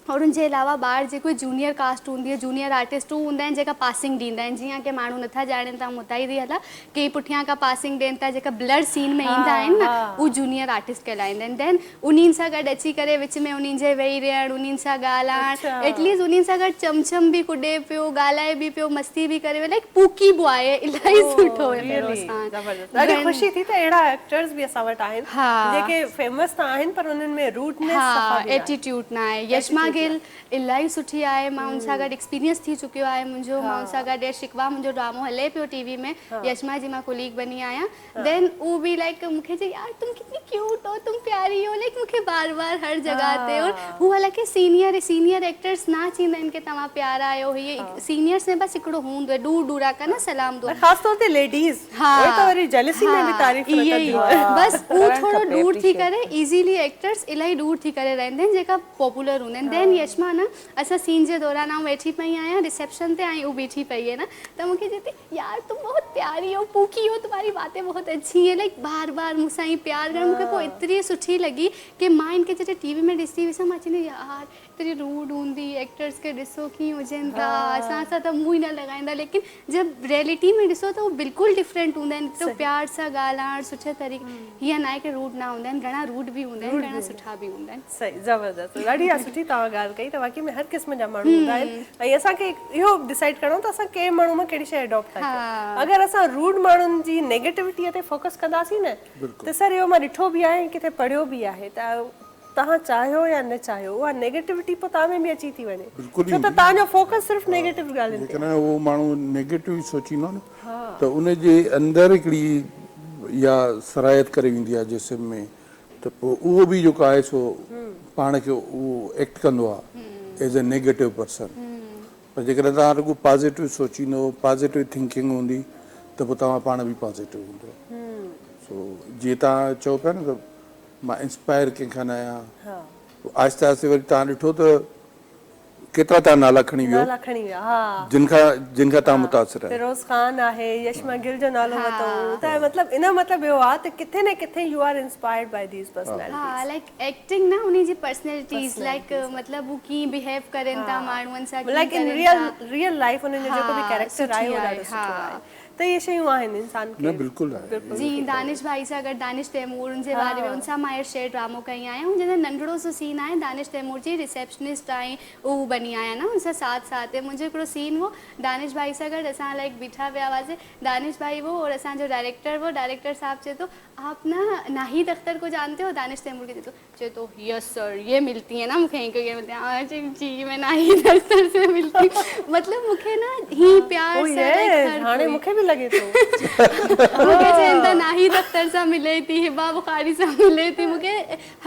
और उनजे अलावा ॿाहिरि जेको जूनियर कास्ट हूंदी आहे जूनियर आर्टिस्ट हू हूंदा आहिनि जेका पासिंग ॾींदा आहिनि जीअं की माण्हू नथा ॼाणनि था ॿुधाई थी हला की पुठियां खां पासिंग ॾियनि था जेका ब्लड सीन में ईंदा आहिनि न उहे जूनियर आर्टिस्ट कहलाईंदा आहिनि देन उन्हनि सां गॾु अची करे विच में उन्हनि जे वेही रहणु उन्हनि सां ॻाल्हाइणु एटलीस्ट उन्हनि सां गॾु चमचम बि कुॾे पियो ॻाल्हाए बि पियो मस्ती बि करे लाइक पूकी बि आहे इलाही सुठो ॾाढी ख़ुशी थी त अहिड़ा एक्टर्स बि असां वटि आहिनि जेके फेमस त आहिनि पर उन्हनि में रूडनेस एटीट्यूड न आहे यशमा गिल इलाही सुठी आहे मां उन सां गॾु एक्सपीरियंस थी चुकियो आहे मुंहिंजो मां उन सां गॾु शिकवा मुंहिंजो ड्रामो हले पियो टीवी में यशमा जी मां कोलीग बनी आहियां देन उहो बि लाइक मूंखे चई यार तुम कितनी क्यूट हो तुम प्यारी हो लाइक मूंखे बार बार हर जॻह ते और हू हालांकि सीनियर एक्टर्स न चईंदा आहिनि की तव्हां प्यारा आहियो हीअ सीनियर्स में बसि हिकिड़ो हूंदो आहे दूर दूरा का न सलाम दो ख़ासि तौर ते लेडीज़ त वरी जेलसी में बि तारीफ़ बस उहो थोरो दूर थी करे इज़ीली एक्टर्स इलाही दूर थी करे रहंदा आहिनि जेका पॉपुलर हूंदा आहिनि देन यशमा न असां सीन जे दौरान आऊं वेठी पई आहियां रिसेप्शन ते आई हू बीठी पई है न त मूंखे चई यार तुम बहुत प्यारी हो पूकी हो तुम्हारी बातें बहुत अच्छी है लाइक बार बार मूंसां ई प्यार कर मूंखे पोइ एतिरी सुठी लॻी कि मां इनखे जॾहिं टीवी में ॾिसी विसां मां चवंदी यार एतिरी रूड हूंदी एक्टर्स खे ॾिसो कीअं हुजनि था असां सां त मुंहुं ई न लॻाईंदा लेकिन जब रियलिटी में ॾिसो त उहो बिल्कुलु डिफरेंट हूंदा आहिनि तो प्यार सां ॻाल्हाइणु सुठे तरीक़े हीअं न आहे की रूड न हूंदा आहिनि घणा रूड बि हूंदा आहिनि घणा सुठा बि हूंदा आहिनि सही ज़बरदस्त ॾाढी सुठी तव्हां ॻाल्हि कई त वाक़ई में हर क़िस्म जा माण्हू हूंदा आहिनि ऐं असांखे इहो डिसाइड करिणो त असां कंहिं माण्हू मां कहिड़ी शइ अडॉप्ट था कयूं अगरि असां रूड माण्हुनि जी नेगेटिविटीअ ते फोकस कंदासीं न त सर इहो मां ॾिठो बि आहे किथे पढ़ियो बि आहे त तव्हां चाहियो या न चाहियो उहा नेगेटिविटी पोइ तव्हां में बि अची थी वञे छो त तव्हांजो फोकस सिर्फ़ु नेगेटिव ॻाल्हियुनि ते जेकॾहिं उहो माण्हू नेगेटिव सोचींदो न त उनजे अंदरि हिकिड़ी या सरायत करे वेंदी आहे जिस्म में त पोइ उहो बि जेको आहे सो पाण खे उहो एक्ट कंदो आहे एज़ अ नेगेटिव पर्सन पर जेकॾहिं तव्हां रुॻो पॉज़िटिव सोचींदो पॉज़िटिव थिंकिंग हूंदी त पोइ तव्हां पाण बि पॉज़िटिव हूंदो सो जीअं तव्हां चओ पिया न त मां इंस्पायर कंहिंखां न आहियां आहिस्ते आहिस्ते वरी तव्हां ॾिठो त केतिरा तव्हां नाला खणी वियो जिन खां तव्हां मुतासिर आहियो फिरोज़ खान आहे यशमा गिल जो नालो वरितो त मतिलबु इन मतिलबु इहो आहे त किथे न किथे you are inspired by these personalities like acting न उन्ही जी पर्सनैलिटीज़ लाइक मतिलबु हू कीअं बिहेव करनि था माण्हुनि सां लाइक इन रियल लाइफ उन्हनि जो जेको बि कैरेक्टर आहे उहो ॾाढो सुठो आहे त इहे शयूं आहिनि इंसान खे न बिल्कुलु आहे जी दानिश भाई सां गॾु दानिश तैमूर उनजे बारे में उनसां मां शेयर ड्रामो कई आहियां ऐं जॾहिं नंढड़ो सो सीन आहे दानिश तैमूर जी रिसेप्शनिस्ट ऐं उहो बनी आहियां न उनसां साथ मुंहिंजो हिकिड़ो सीन हो दानिश भाई सां गॾु असां लाइक बीठा पिया हुआसीं दानिश भाई वो और असांजो डायरेक्टर साहब चए थो आप ना नाहिद अख्तर को जानते हो दानिश तैमूर के चए तो यस सर ये मिलती है ना मूंखे ये मिलती है जी मैं नाहिद अख्तर से मिलती मतलब मूंखे ना ही प्यार सां हाणे मूंखे बि लॻे थो मूंखे चवनि था नाहिद अख्तर सां मिले थी हिबा बुखारी सां मिले थी मूंखे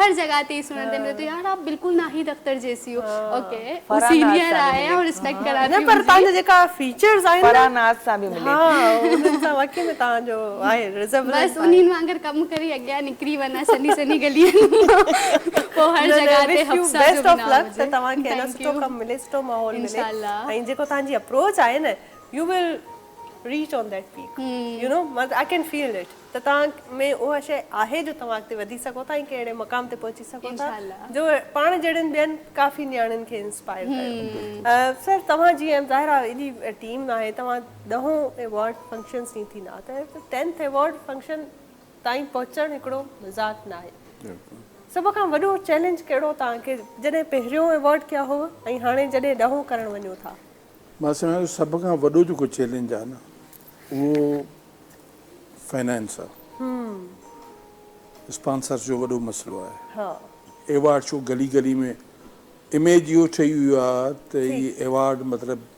हर जगह ते सुनण ते मिले थो यार आप बिल्कुल नाहिद अख्तर जैसी हो ओके वो सीनियर आए और रिस्पेक्ट कराते न पर तव्हांजा जेका फीचर्स आहिनि फरानाज़ सां बि मिले हा उन्हनि सां वाकई में तव्हांजो आहे रिजर्वेशन बस उन्हनि वांगुरु कमु करे अॻियां निकिरी वञा सनी गलियुनि पोइ हर जगह ते हफ्सा जो बेस्ट ऑफ नाम लक हुजे। त तव्हांखे अञा Thank सुठो you. कमु मिले सुठो माहौल मिले इंशाल्लाह। ऐं जेको तव्हांजी अप्रोच आहे न U will reach on that peak you know I can feel it त तव्हां में उहा शइ आहे जो तव्हां अॻिते वधी सघो था ऐं कहिड़े मक़ाम ते पहुची सघो था इंशाल्लाह। जो पाण जहिड़नि ॿियनि काफ़ी न्याणियुनि खे इंस्पायर कयो सर तव्हां जीअं ज़ाहिर आहे एॾी टीम आहे तव्हां 10 अवॉर्ड फंक्शन्स नी थींदा त 10th अवॉर्ड फंक्शन ताईं पहुचणु हिकिड़ो मज़ाक़ न आहे सभ खां वॾो चैलेंज कहिड़ो तव्हांखे जॾहिं पहिरियों अवॉर्ड कया हो ऐं हाणे जॾहिं 10 करणु वञो था मां सम्झां सभ खां वॾो जेको चैलेंज आहे न उहो फाइनेंस आहे स्पॉन्सर जो वॾो मसइलो आहे हा अवॉर्ड शो गली गली में इमेज इहो ठही वियो आहे त इहे अवॉर्ड मतिलबु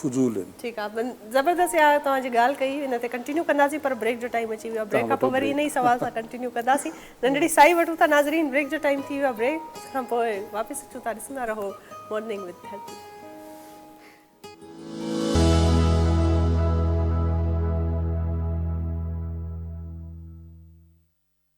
फुज़ूल आहिनि ठीकु आहे ज़बरदस्त यार तव्हांजी ॻाल्हि कई हिन ते कंटिन्यू कंदासीं पर ब्रेक जो टाइम अची वियो आहे ब्रेक खां पोइ वरी इन ई सवाल सां कंटिन्यू कंदासीं नंढड़ी साई वठूं था नाज़रीन ब्रेक जो टाइम थी वियो आहे ब्रेक खां पोइ वापसि अचूं था ॾिसंदा रहो मॉर्निंग विद हेल्थ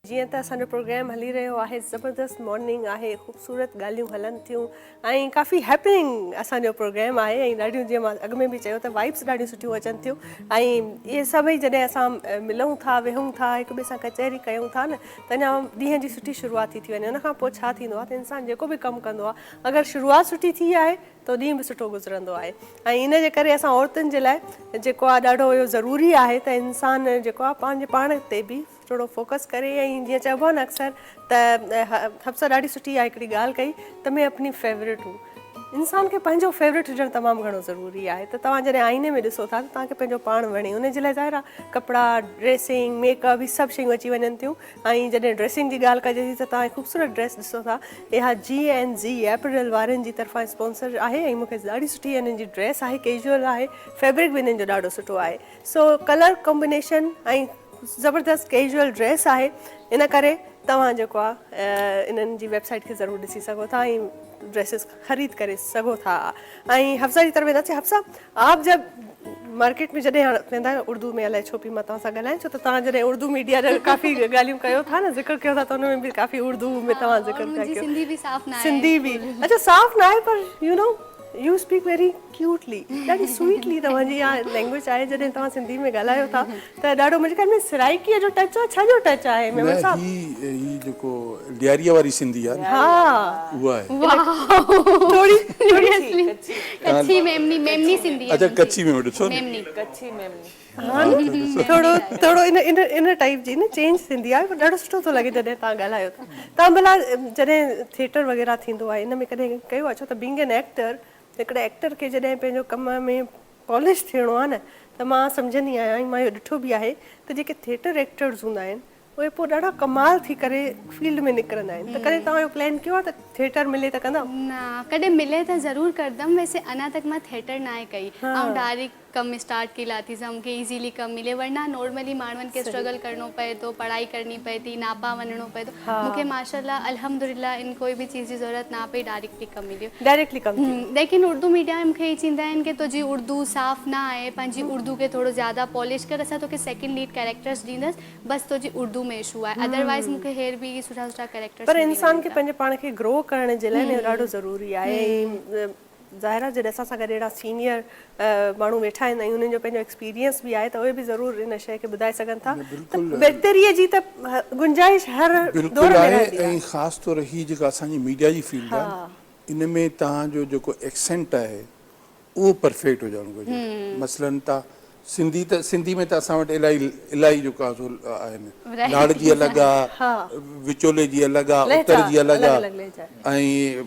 जीअं त असांजो प्रोग्राम हली रहियो आहे ज़बरदस्त मॉर्निंग आहे ख़ूबसूरत ॻाल्हियूं हलनि थियूं ऐं काफ़ी हैपनिंग असांजो प्रोग्राम आहे ऐं ॾाढियूं जीअं मां अॻु में बि चयो त वाइब्स ॾाढियूं सुठियूं अचनि थियूं ऐं इहे सभई जॾहिं असां मिलूं था वेहूं था हिक ॿिए सां कचहरी कयूं था न त अञा ॾींहं जी सुठी शुरूआति थी वञे उनखां पोइ छा थींदो आहे त इंसानु जेको बि कमु कंदो आहे अगरि शुरूआति सुठी थी आहे त ॾींहुं बि सुठो गुज़रंदो आहे ऐं इन जे करे असां औरतुनि जे लाइ जेको आहे ॾाढो इहो ज़रूरी आहे त इंसानु जेको आहे पंहिंजे पाण ते बि थोरो फोकस करे ऐं जीअं चइबो आहे न अक्सर त हफ्सा ॾाढी सुठी आहे हिकिड़ी ॻाल्हि कई त मैं अपनी फेवरेट हूं इंसान खे पंहिंजो फेवरेट हुजणु तमामु घणो ज़रूरी आहे त तव्हां जॾहिं आईने में ॾिसो था त तव्हांखे पंहिंजो पाण वणे उन जे लाइ ज़ाहिर आहे कपिड़ा ड्रेसिंग मेकअप हीअ सभु शयूं अची वञनि थियूं ऐं जॾहिं ड्रेसिंग जी ॻाल्हि कजे थी त तव्हां ख़ूबसूरत ड्रेस ॾिसो था इहा G&G एपरल वारनि जी तरफ़ां स्पॉन्सर आहे ऐं मूंखे ॾाढी सुठी हिननि जी ड्रेस आहे कैजुअल आहे फैब्रिक बि हिननि जो ॾाढो सुठो आहे सो कलर कॉम्बिनेशन ऐं ज़बरदस्त कैजुअल ड्रेस आहे इन करे तव्हां जेको आहे इन्हनि जी वेबसाइट खे ज़रूरु ॾिसी सघो था ऐं ड्रेसिस ख़रीद करे सघो था ऐं हफ्सा जी तरफ़ वेंदासीं हफ्सा आप जब मार्केट में जॾहिं वेंदा आहियो उर्दू में अलाए छो पई मां तव्हां सां ॻाल्हायां छो त तव्हां जॾहिं उर्दू मीडिया जा काफ़ी ॻाल्हियूं कयो था न ज़िक्र कयो था त हुन में बि काफ़ी उर्दू में तव्हां ज़िक्र था कयो सिंधी बि साफ़ न आहे सिंधी बि अच्छा साफ़ न आहे पर you know U speak very cutely ॾाढी स्वीटली तव्हांजी इहा लैंग्वेज आहे जॾहिं तव्हां सिंधी में ॻाल्हायो था त ॾाढो मुंहिंजे ख़्याल में सराइकीअ जो टच आहे छाजो टच आहे मेमन साहब ही जेको ॾियारीअ वारी सिंधी आहे हा उहा आहे थोड़ी कच्छी मेमनी सिंधी अच्छा कच्छी में ॾिसो मेमनी कच्छी मेमनी थोरो इन टाइप जी न चेंज थींदी आहे पर ॾाढो सुठो थो लॻे जॾहिं तव्हां ॻाल्हायो था तव्हां भला जॾहिं थिएटर वग़ैरह थींदो आहे इन में कॾहिं कयो आहे छो त बीइंग एन एक्टर हिकिड़े एक्टर खे जॾहिं पंहिंजो कम में पॉलिश थियणो आहे न त मां सम्झंदी आहियां ऐं मां इहो ॾिठो बि आहे त जेके थिएटर एक्टर्स हूंदा आहिनि उहे पोइ ॾाढा कमाल थी करे फील्ड में निकिरंदा आहिनि त कॾहिं तव्हां इहो प्लान कयो आहे त थिएटर मिले त कंदा न कॾहिं मिले त ज़रूरु कंदमि वैसे अञा तक मां थिएटर न आहे कई ऐं डायरेक्ट कमु स्टार्ट की लाथी सां मूंखे ईज़ीली कमु मिले वरना नॉर्मली माण्हुनि खे स्ट्रगल करिणो पए थो पढ़ाई करणी पए थी नापा वञिणो पए थो मूंखे माशाल्लाह अल्हम्दुलिल्लाह इन कोई बि चीज़ जी ज़रूरत न पई डायरेक्टली कमु मिलियो डायरेक्टली कमु लेकिन उर्दू मीडिया में मूंखे इहे चवंदा आहिनि की तुंहिंजी उर्दू साफ़ न आहे पंहिंजी उर्दू खे थोरो ज़्यादा पॉलिश कर असां तोखे सेकेंड लीड कैरेक्टर्स ॾींदसि बसि तुंहिंजी उर्दू में इशू आहे अदरवाइज़ मूंखे हेर बि सुठा सुठा कैरेक्टर्स पर इंसान खे पंहिंजे पाण खे ग्रो करण जे लाइ इहो ॾाढो ज़रूरी आहे ऐं ज़ाहिर आहे जॾहिं असां सां गॾु अहिड़ा सीनियर माण्हू वेठा आहिनि ऐं उन्हनि जो पंहिंजो एक्सपीरियंस बि आहे त उहे बि ज़रूरु इन शइ खे ॿुधाए सघनि था त बहितरीअ जी त गुंजाइश हर दौर में रहंदी आहे ऐं ख़ासि तौर ही जेका असांजी मीडिया जी फील्ड आहे इन में तव्हांजो जेको एक्सेंट आहे उहो परफेक्ट हुजणु घुरिजे मसलन तव्हां सिंधी में त असां वटि इलाही जेको आहे सो आहिनि। लाड़ जी अलॻि आहे, विचोले जी अलॻि आहे, उत्तर जी अलॻि आहे, ऐं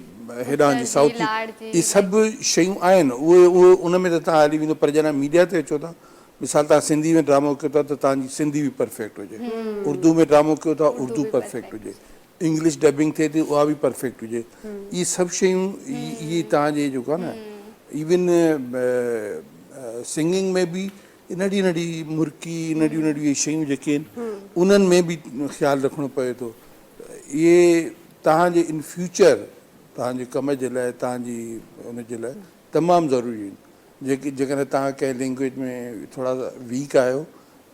हेॾां जी साउथ जी, इहे सभु शयूं आहिनि। उहे उन में त तव्हां हली वेंदो, पर जॾहिं मीडिया ते अचो था, मिसाल तव्हां सिंधी में ड्रामो कयो था त तव्हांजी सिंधी बि परफेक्ट हुजे, उर्दू में ड्रामो कयो था उर्दू परफेक्ट हुजे, इंग्लिश डबिंग थिए थी उहा बि परफेक्ट हुजे। इहे सभु शयूं इहे तव्हांजे जेको आहे न, इवन सिंगिंग में बि नंढी नंढी मुर्की नंढियूं नंढियूं इहे शयूं जेके आहिनि उन्हनि में बि ख़्यालु रखिणो पए थो। इहे तव्हांजे इन फ्यूचर तव्हांजे कम जे लाइ, तव्हांजी उनजे लाइ तमामु ज़रूरी आहिनि। जेकॾहिं तव्हां कंहिं लैंग्वेज में थोरा वीक आहियो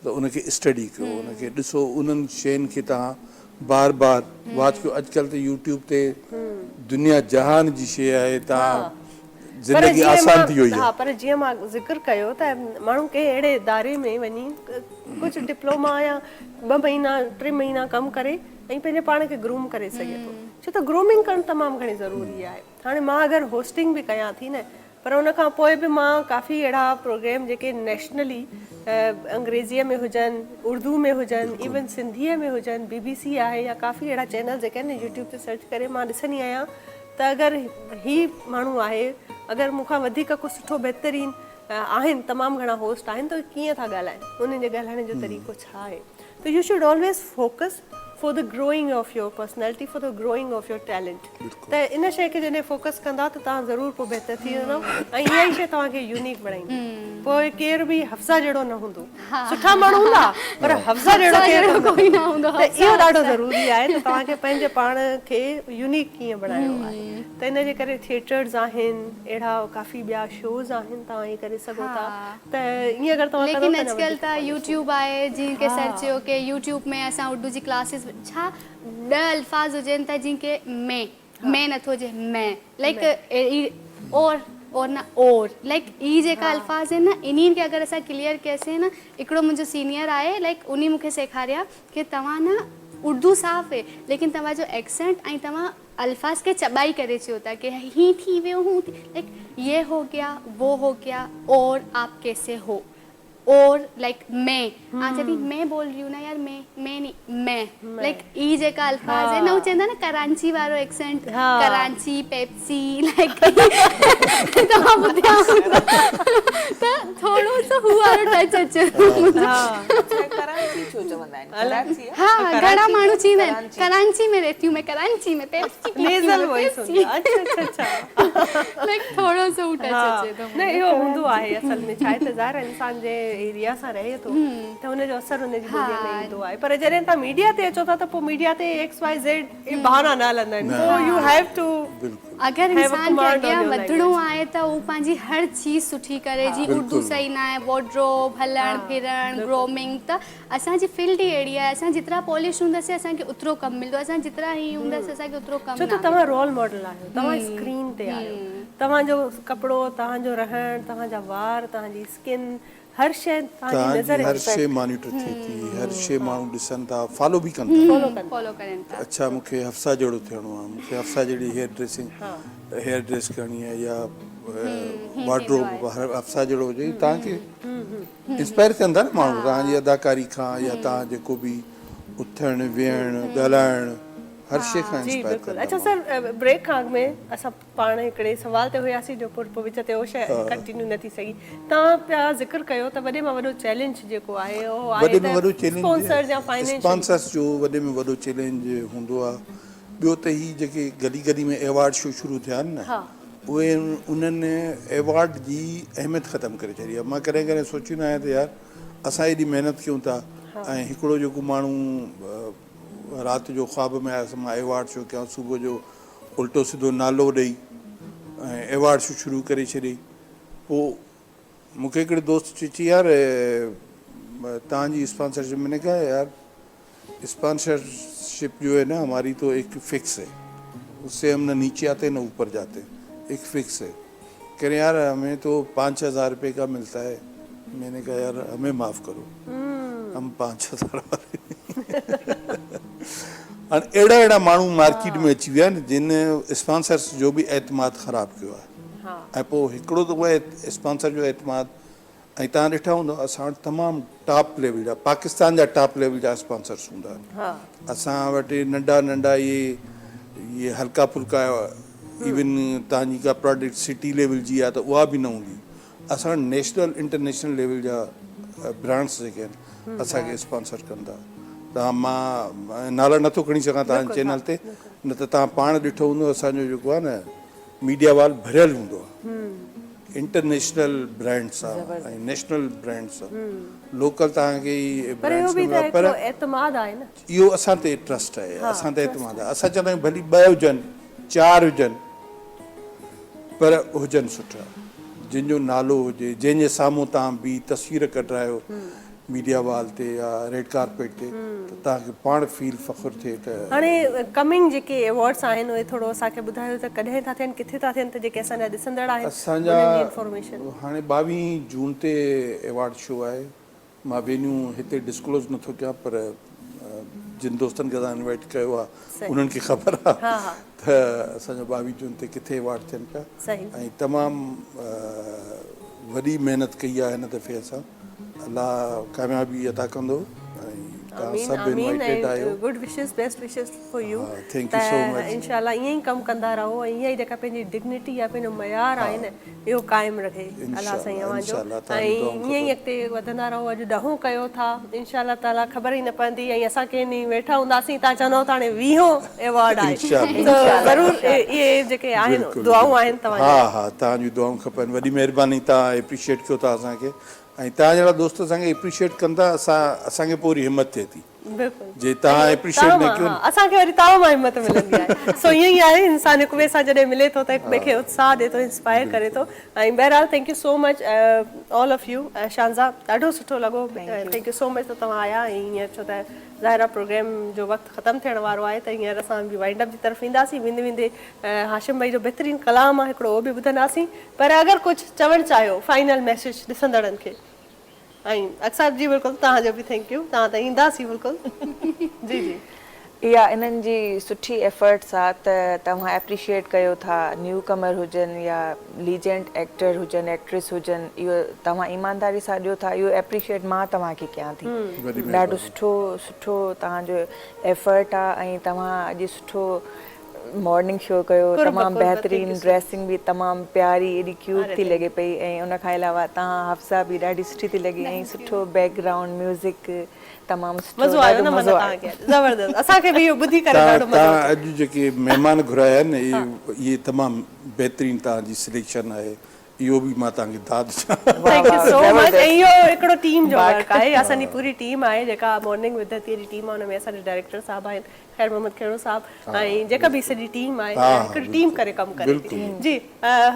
त उनखे स्टडी कयो, उनखे ॾिसो, उन्हनि शयुनि खे तव्हां बार बार वाच कयो। अॼुकल्ह त यूट्यूब ते दुनिया जहान जी शइ आहे, तव्हां ज़िंदगी आसान थी वई आहे। पर जीअं मां ज़िक्र कयो त माण्हू कंहिं अहिड़े इदारे में वञी कुझु डिप्लोमा या 2 महीना 3 महीना कमु करे ऐं पंहिंजे पाण खे ग्रूम करे सघे थो, छो त ग्रूमिंग करणु तमामु घणी ज़रूरी आहे। हाणे मां अगरि होस्टिंग बि कयां थी न, पर उन खां पोइ बि मां काफ़ी अहिड़ा प्रोग्राम जेके नेशनली अंग्रेज़ीअ में हुजनि, उर्दू में हुजनि, इवन सिंधीअ में हुजनि, BBC आहे या काफ़ी अहिड़ा चैनल जेके आहिनि यूट्यूब ते सर्च करे मां ॾिसंदी आहियां त अगरि ही माण्हू आहे, अगरि मूंखां वधीक कुझु सुठो बहितरीन आहिनि, तमामु घणा होस्ट आहिनि, त कीअं था ॻाल्हाइनि, उन्हनि जे ॻाल्हाइण जो तरीक़ो छा आहे। त U should always focus for the growing of your personality, for the growing of your talent. त इन शइ खे जॾहिं फोकस कंदा त तव्हां ज़रूरु पोइ बहितर थी वेंदो ऐं इहा ई शइ तव्हांखे यूनिक बणाईंदी। पोइ केर बि हफ्सा जहिड़ो न हूंदो, सुठा माण्हू हूंदा पर हफ्सा जहिड़ो केरु कोई न हूंदो। त इहो ॾाढो ज़रूरी आहे त तव्हांखे पंहिंजे पाण खे यूनिक कीअं बणाइणो आहे। त इन जे करे थिएटर्स आहिनि, अहिड़ा काफ़ी ॿिया शोज़ आहिनि, तव्हां इहे करे सघो था। त ईअं अगरि तव्हां लेकिन अॼुकल्ह त यूट्यूब आहे, जीअं के सर्च कयो की यूट्यूब में असां उर्दू जी क्लासिस, छा 10 अल्फाज़ हुजनि था जिन के मैं नथो हुजे, मैं लाइक और ना और लाइक ई जेका अल्फाज़ आहिनि न, इन्हनि खे अगरि असां क्लियर कयोसीं न। हिकिड़ो मुंहिंजो सीनियर आहे, लाइक उन मूंखे सेखारिया कि तव्हां न उर्दू साफ़ है, लेकिन तव्हांजो एक्सेंट ऐं तव्हां अल्फाज़ के चबाई करे चयो था कि ही थी वियो, हूँ थी, लाइक ये हो गया, वो हो गया, और आप कैसे हो, और लाइक मैं चती मैं बोल रही हूँ ना यार, मैं नहीं, मैं लाइक ई जेका अल्फाज़ है ना, वो चवंदा न कराची वारो एक्सेंट, कराची पेप्सी, लाइक तव्हां ॿुधिया हूंदा त थोरो सो हू वारो टच अचे। कराची छो चवंदा आहिनि? कराची, हाँ, घणा माण्हू चवंदा आहिनि कराची में रहती हूँ मैं, कराची में पेप्सी नेज़ल वॉइस हूंदी आहे। अच्छा अच्छा, लाइक थोरो सो टच अचे थो। न इहो हूंदो आहे असल में, छा आहे त ज़ाहिर इंसान जे एरिया सां रहे थो त हुनजो असरु हुनजी ॿोलीअ में ईंदो आहे। पर जॾहिं तव्हां मीडिया ते अचो था त पोइ मीडिया ते XYZ बहाना न हलंदा आहिनि। पोइ यू हैव टू, अगरि इंसान खे अॻियां वधिणो आहे त उहो पंहिंजी हर चीज़ सुठी करे। जी उर्दू सही न आहे, वॉर्ड्रोब, हलणु फिरणु, ग्रोमिंग, त असांजी फील्ड ई अहिड़ी आहे। असां जेतिरा पॉलिश हूंदासीं असांखे ओतिरो कमु मिलंदो, असां जेतिरा ही हूंदासीं असांखे ओतिरो कमु। छो त तव्हां रोल मॉडल आहियो, तव्हां स्क्रीन ते आहियो, तव्हांजो कपिड़ो, तव्हांजो रहणु, तव्हांजा वार, तव्हांजी स्किन, हर शइ तव्हांजी नज़र, हर शइ मॉनिटर थिए थी, हर शइ माण्हू ॾिसनि था, फॉलो बि कनि था, फॉलो करनि था। अच्छा मूंखे हफ्सा जहिड़ो थियणो आहे, मूंखे हफ्सा जहिड़ी हेयर ड्रेस करणी आहे, या वार्डरोब हफ्सा जहिड़ो हुजे, तव्हांखे इंस्पायर कंदा न माण्हू तव्हांजी अदाकारी खां, या तव्हां जेको बि उथणु वेहणु ॻाल्हाइणु, हर शइ खां इंस्पायर कंदा। अच्छा सर, ब्रेक खां अॻु में असां पाण हिकिड़े सवाल ते हुयासीं जो पोइ विच ते उहो शइ कंटिन्यू न थी सघी। तव्हां पिया ज़िक्र कयो त वॾे में वॾो चैलेंज जेको आहे उहो आहे वॾे में वॾो चैलेंज स्पॉन्सर्स या फाइनेंशियल स्पॉन्सर्स जो वॾे में वॾो चैलेंज हूंदो आहे। ॿियो त ही जेके गली गली में अवॉर्ड शो शुरू थिया आहिनि न, उहे उन्हनि अवॉर्ड जी अहमियत ख़तमु करे छॾी आहे। मां कॾहिं कॾहिं सोचींदो आहियां त यार असां एॾी महिनत कयूं था, ऐं हिकिड़ो जेको माण्हू राति जो ख़्वाब में आयुसि मां अवॉर्ड शो कयां, सुबुह जो उल्टो सिधो नालो ॾेई ऐं अवॉर्ड शो शुरू करे छॾी। पोइ मूंखे हिकिड़े दोस्त चई यार तव्हांजी स्पॉन्सरशिप, मैंने कहा यार स्पॉन्सरशिप जो है ना हमारी तो एक फिक्स है, उससे हम न नीचे आते न ऊपर जाते, एक फिक्स है। कह रहे यार हमें तो 5,000 रुपये का मिलता है। मैंने कहा यार हमें माफ़ करो, हम 5,000 वाले अहिड़ा अहिड़ा माण्हू मार्केट में अची विया आहिनि जिन स्पॉन्सर्स जो बि एतमाद ख़राबु कयो आहे। ऐं पोइ हिकिड़ो त उहे स्पॉन्सर जो एतमाद ऐं तव्हां ॾिठा हूंदव असां वटि तमामु टॉप लेवल जा पाकिस्तान जा टॉप लेवल जा स्पॉन्सर्स हूंदा आहिनि असां वटि नंढा नंढा इहे हल्का फुल्का इवन तव्हांजी का प्रोडक्ट सिटी लेवल जी आहे त उहा बि न हूंदी असां वटि नेशनल इंटरनेशनल लेवल जा ब्रांड्स जेके आहिनि असांखे स्पॉन्सर कंदा तव्हां मां नाला नथो खणी सघां तव्हांजे चैनल ते न त तव्हां पाण ॾिठो हूंदो असांजो जेको आहे न मीडिया वाल भरियल हूंदो आहे इंटरनेशनल ब्रांड्स आहे ऐं नेशनल ब्रांड्स आहे लोकल तव्हांखे पर एतमाद आहे न इहो असां ते ट्रस्ट आहे असां ते एतमाद आहे असां चवंदा आहियूं भली 2 हुजनि 4 हुजनि पर हुजनि सुठा जिन जो नालो हुजे जंहिंजे साम्हूं तव्हां बि तस्वीर कढायो मीडिया वाल ते या रेड कार्पेट ते त तव्हांखे पाण फील फ़ख़ुरु थिए त हाणे कमिंग जेके अवॉर्ड्स आहिनि उहे थोरो असांखे ॿुधायो त कॾहिं था थियनि किथे था थियनि त जेके असांजा ॾिसंदड़ आहिनि असांजा इंफॉर्मेशन हाणे 22 जून ते अवॉर्ड शो आहे मां वेन्यू हिते डिस्क्लोज़ नथो कयां पर जिन दोस्तनि खे असां इनवाइट कयो आहे उन्हनि खे ख़बर आहे त असांजो 22 जून ते किथे अवॉर्ड थियनि पिया ऐं तमामु वॾी महिनत कई आहे हिन दफ़े असां अल्लाह कामयाबी अता कंदो ऐं तव्हां सभु इनवाइटेड आहियो good wishes best wishes for U thank you so much इंशाल्लाह ईअं ई कमु कंदा रहो ऐं ईअं ई जेका पंहिंजी डिग्निटी आहे पंहिंजो मयार आहे न इहो क़ाइमु रखे अलाह साईं अवांजो ऐं ईअं ई अॻिते वधंदा रहो अॼु 10 कयो था इंशाल्लाह ताला ख़बर ई न पवंदी ऐं असांखे नी वेठा हूंदासीं तव्हां चवंदव त हाणे 20 अवॉर्ड आहे ज़रूरु इहे जेके आहिनि दुआऊं आहिनि तव्हां हा तव्हांजूं दुआऊं खपनि वॾी महिरबानी तव्हां एप्रिशिएट कयो था असांखे ऐं तव्हां जहिड़ा दोस्त असांखे एप्रिशिएट कंदा असांखे पोइ वरी हिमत थिए थी जे तव्हां एप्रिशिएट न कयो असांखे वरी तव्हां मां हिमत मिलंदी आहे सो ईअं ई आहे इंसान हिक ॿिए सां जॾहिं मिले थो त हिक ॿिए खे उत्साह ॾिए थो इंस्पायर करे थो ऐं बहरहाल thank you so much all of you Shanza ॾाढो सुठो लॻो थैंक यू सो मच त तव्हां आया ऐं हींअर छो त ज़ाहिर आहे प्रोग्राम जो वक़्तु ख़तमु थियण वारो आहे त हींअर असां बि वाइंड अप जी तरफ़ ईंदासीं वेंदे वेंदे हाशिम भाई जो बहितरीनु कलाम आहे हिकिड़ो उहो बि ॿुधंदासीं पर अगरि कुझु चवणु चाहियो फाइनल मैसेज ॾिसंदड़नि खे ऐं अक्सर जी बिल्कुलु तव्हांजो बि थैंक यू तव्हां त ईंदासीं बिल्कुलु जी जी इहा इन्हनि जी सुठी एफर्ट्स आहे त तव्हां एप्रिशिएट कयो था न्यू कमर हुजनि या लीजेंड एक्टर हुजनि एक्ट्रेस हुजनि इहो तव्हां ईमानदारी सां ॾियो था इहो एप्रिशिएट मां तव्हांखे कयां थी ॾाढो सुठो तव्हांजो एफर्ट आहे ऐं तव्हां अॼु सुठो मॉर्निंग शो कयो तमामु बहितरीनु ड्रेसिंग बि तमामु प्यारी एॾी क्यूट थी लॻे पई ऐं उन खां अलावा तव्हां हफ्सा बि ॾाढी सुठी थी लॻी ऐं सुठो बैकग्राउंड म्यूज़िक तमामु सुठो ज़बरदस्त असांखे बि इहो ॿुधी करे ॾाढो मज़ो तव्हां अॼु जेके महिमान घुराया आहिनि इहे तमामु बहितरीनु तव्हांजी सिलेक्शन आहे इहो बि मां तव्हांखे दाद थैंक यू सो मच ऐं इहो हिकिड़ो टीम जो वर्क आहे असांजी पूरी टीम आहे जेका मॉर्निंग विद धरती जी टीम आहे हुन में असांजे डायरेक्टर साहब आहिनि ख़ैर मोहम्मद खेड़ो साहब ऐं जेका बि सॼी टीम आहे हिकिड़ी टीम करे कमु करे थी जी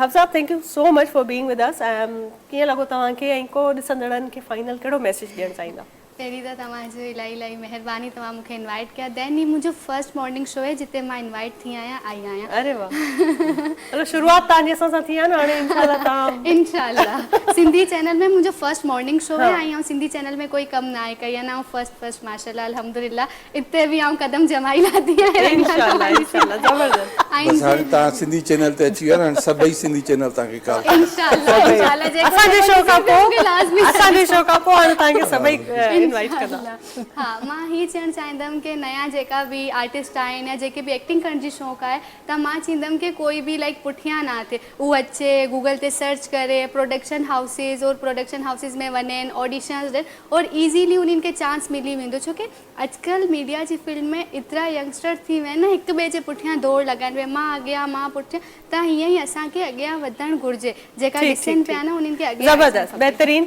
Hafsa thank you so much for being with us कीअं लॻो तव्हांखे ऐं को ॾिसंदड़नि खे फाइनल कहिड़ो मैसेज ॾियणु चाहींदा पहिरीं त तव्हांजो इलाही महिरबानी तव्हां मूंखे इनवाइट कया दैन ही मुंहिंजो फर्स्ट मॉर्निंग शो आहे जिते मां इनवाइट थी आई आहियां अरे वाह हलो शुरूआत तव्हांजी असां सां थी आहे न हाणे इंशाल्लाह सिंधी चैनल में मुंहिंजो फर्स्ट मॉर्निंग शो आहे ऐं सिंधी चैनल में कोई कमु न आहे कई आहे न फर्स्ट माशाल्लाह अल्हम्दुलिल्लाह इते बि आउं कदम जमाई लाथी तव्हां सिंधी चैनल ते अची विया सभई सिंधी चैनल तव्हांखे असांजे शो खां पोइ हाणे तव्हांखे सभई हा मां हीअ चवणु चाहींदमि की नया जेका बि आर्टिस्ट आहिनि या जेके बि एक्टिंग करण जी शौक़ु आहे त मां चवंदमि की कोई बि लाइक पुठियां न थिए उहो अचे गूगल ते सर्च करे प्रोडक्शन हाउसिस में वञनि ऑडिशन्स ॾियनि और ईज़ीली उन्हनि खे चांस मिली वेंदो छोकी अॼुकल्ह मीडिया जी फील्ड में एतिरा यंगस्टर थी विया आहिनि न हिक ॿिए जे पुठियां दौड़ लॻाइनि पिया मां अॻियां मां पुठियां त हीअं ई असांखे अॻियां वधणु घुरिजे जेका ॾिसनि पिया न उन्हनि खे अॻियां ज़बरदस्त बहितरीन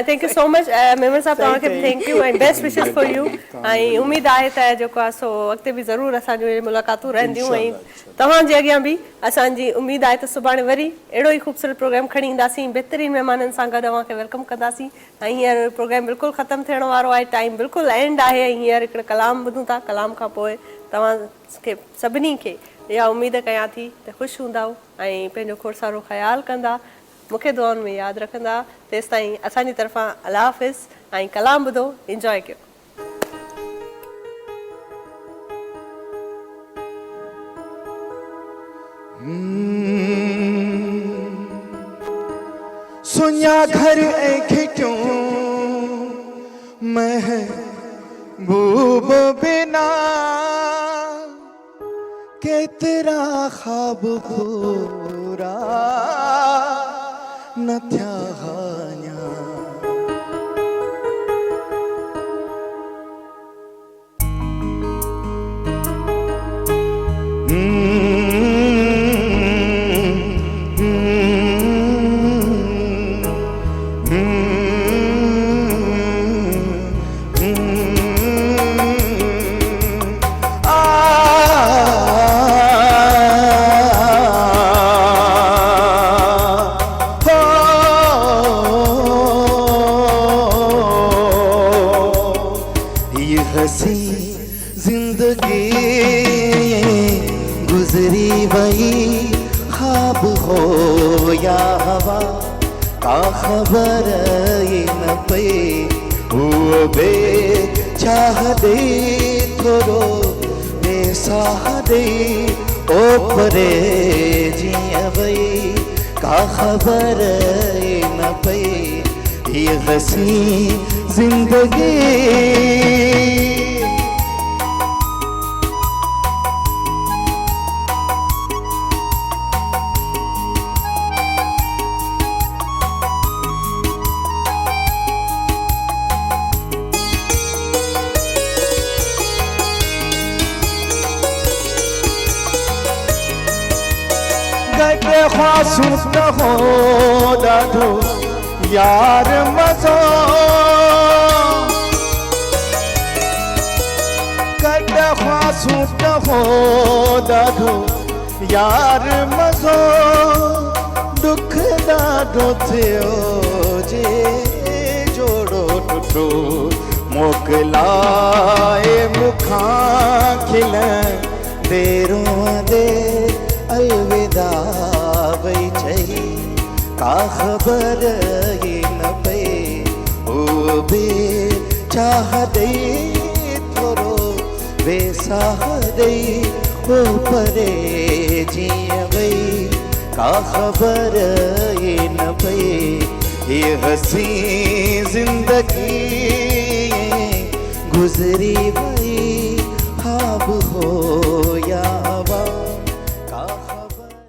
thank you so much Memon साहब तव्हांखे बि थैंक यू ऐं बेस्ट विशेस फॉर यू ऐं उमेदु आहे त जेको आहे सो अॻिते बि ज़रूरु असांजो मुलाक़ातूं रहंदियूं ऐं तव्हांजे अॻियां बि असांजी उमेदु आहे त सुभाणे वरी अहिड़ो ई ख़ूबसूरत प्रोग्राम खणी ईंदासीं बहितरीनु महिमाननि सां गॾु अव्हांखे वेलकम कंदासीं ऐं हींअर प्रोग्राम बिल्कुलु ख़तमु थियण वारो आहे टाइम बिल्कुलु एंड आहे ऐं हींअर हिकिड़ो कलाम ॿुधूं था कलाम खां पोइ तव्हांखे सभिनी खे इहा उमेदु कयां थी त ख़ुशि हूंदा ऐं पंहिंजो खोड़ सारो ख़्यालु कंदा मूंखे दुआउनि में यादि रखंदा तेसि ताईं असांजी तरफ़ां अल्लाह हाफ़िज़ ऐं कलाम ॿुधो इंजॉय कयो सुञा घर ऐं खिटियूं तेरा ख्वाब पूरा न थिया हाञा हसी जिंदगी गुजरी वही ख्वाब हो या हवा का खबर ये न पे वो बे चाह दे थोरो बेसाह दे ओ परे जिया वही का खबर ये न पे ये हसी जिंदगी गटे ख्वासूं त हो ॾाढो यार मज़ो गटे ख्वासूं त हो ॾाढो यार मज़ो दुख ॾाढो थियो जे जोड़ो टुटो मोकिलाए मूंखां खिल देरों दे अलविदा वही चई का खबर ये न पे ओ बे चाह दे थोरो बेसाह दे ओ परे जिया वही का खबर ये न पे ये हसी जिंदगी गुजरी वही ख्वाब हो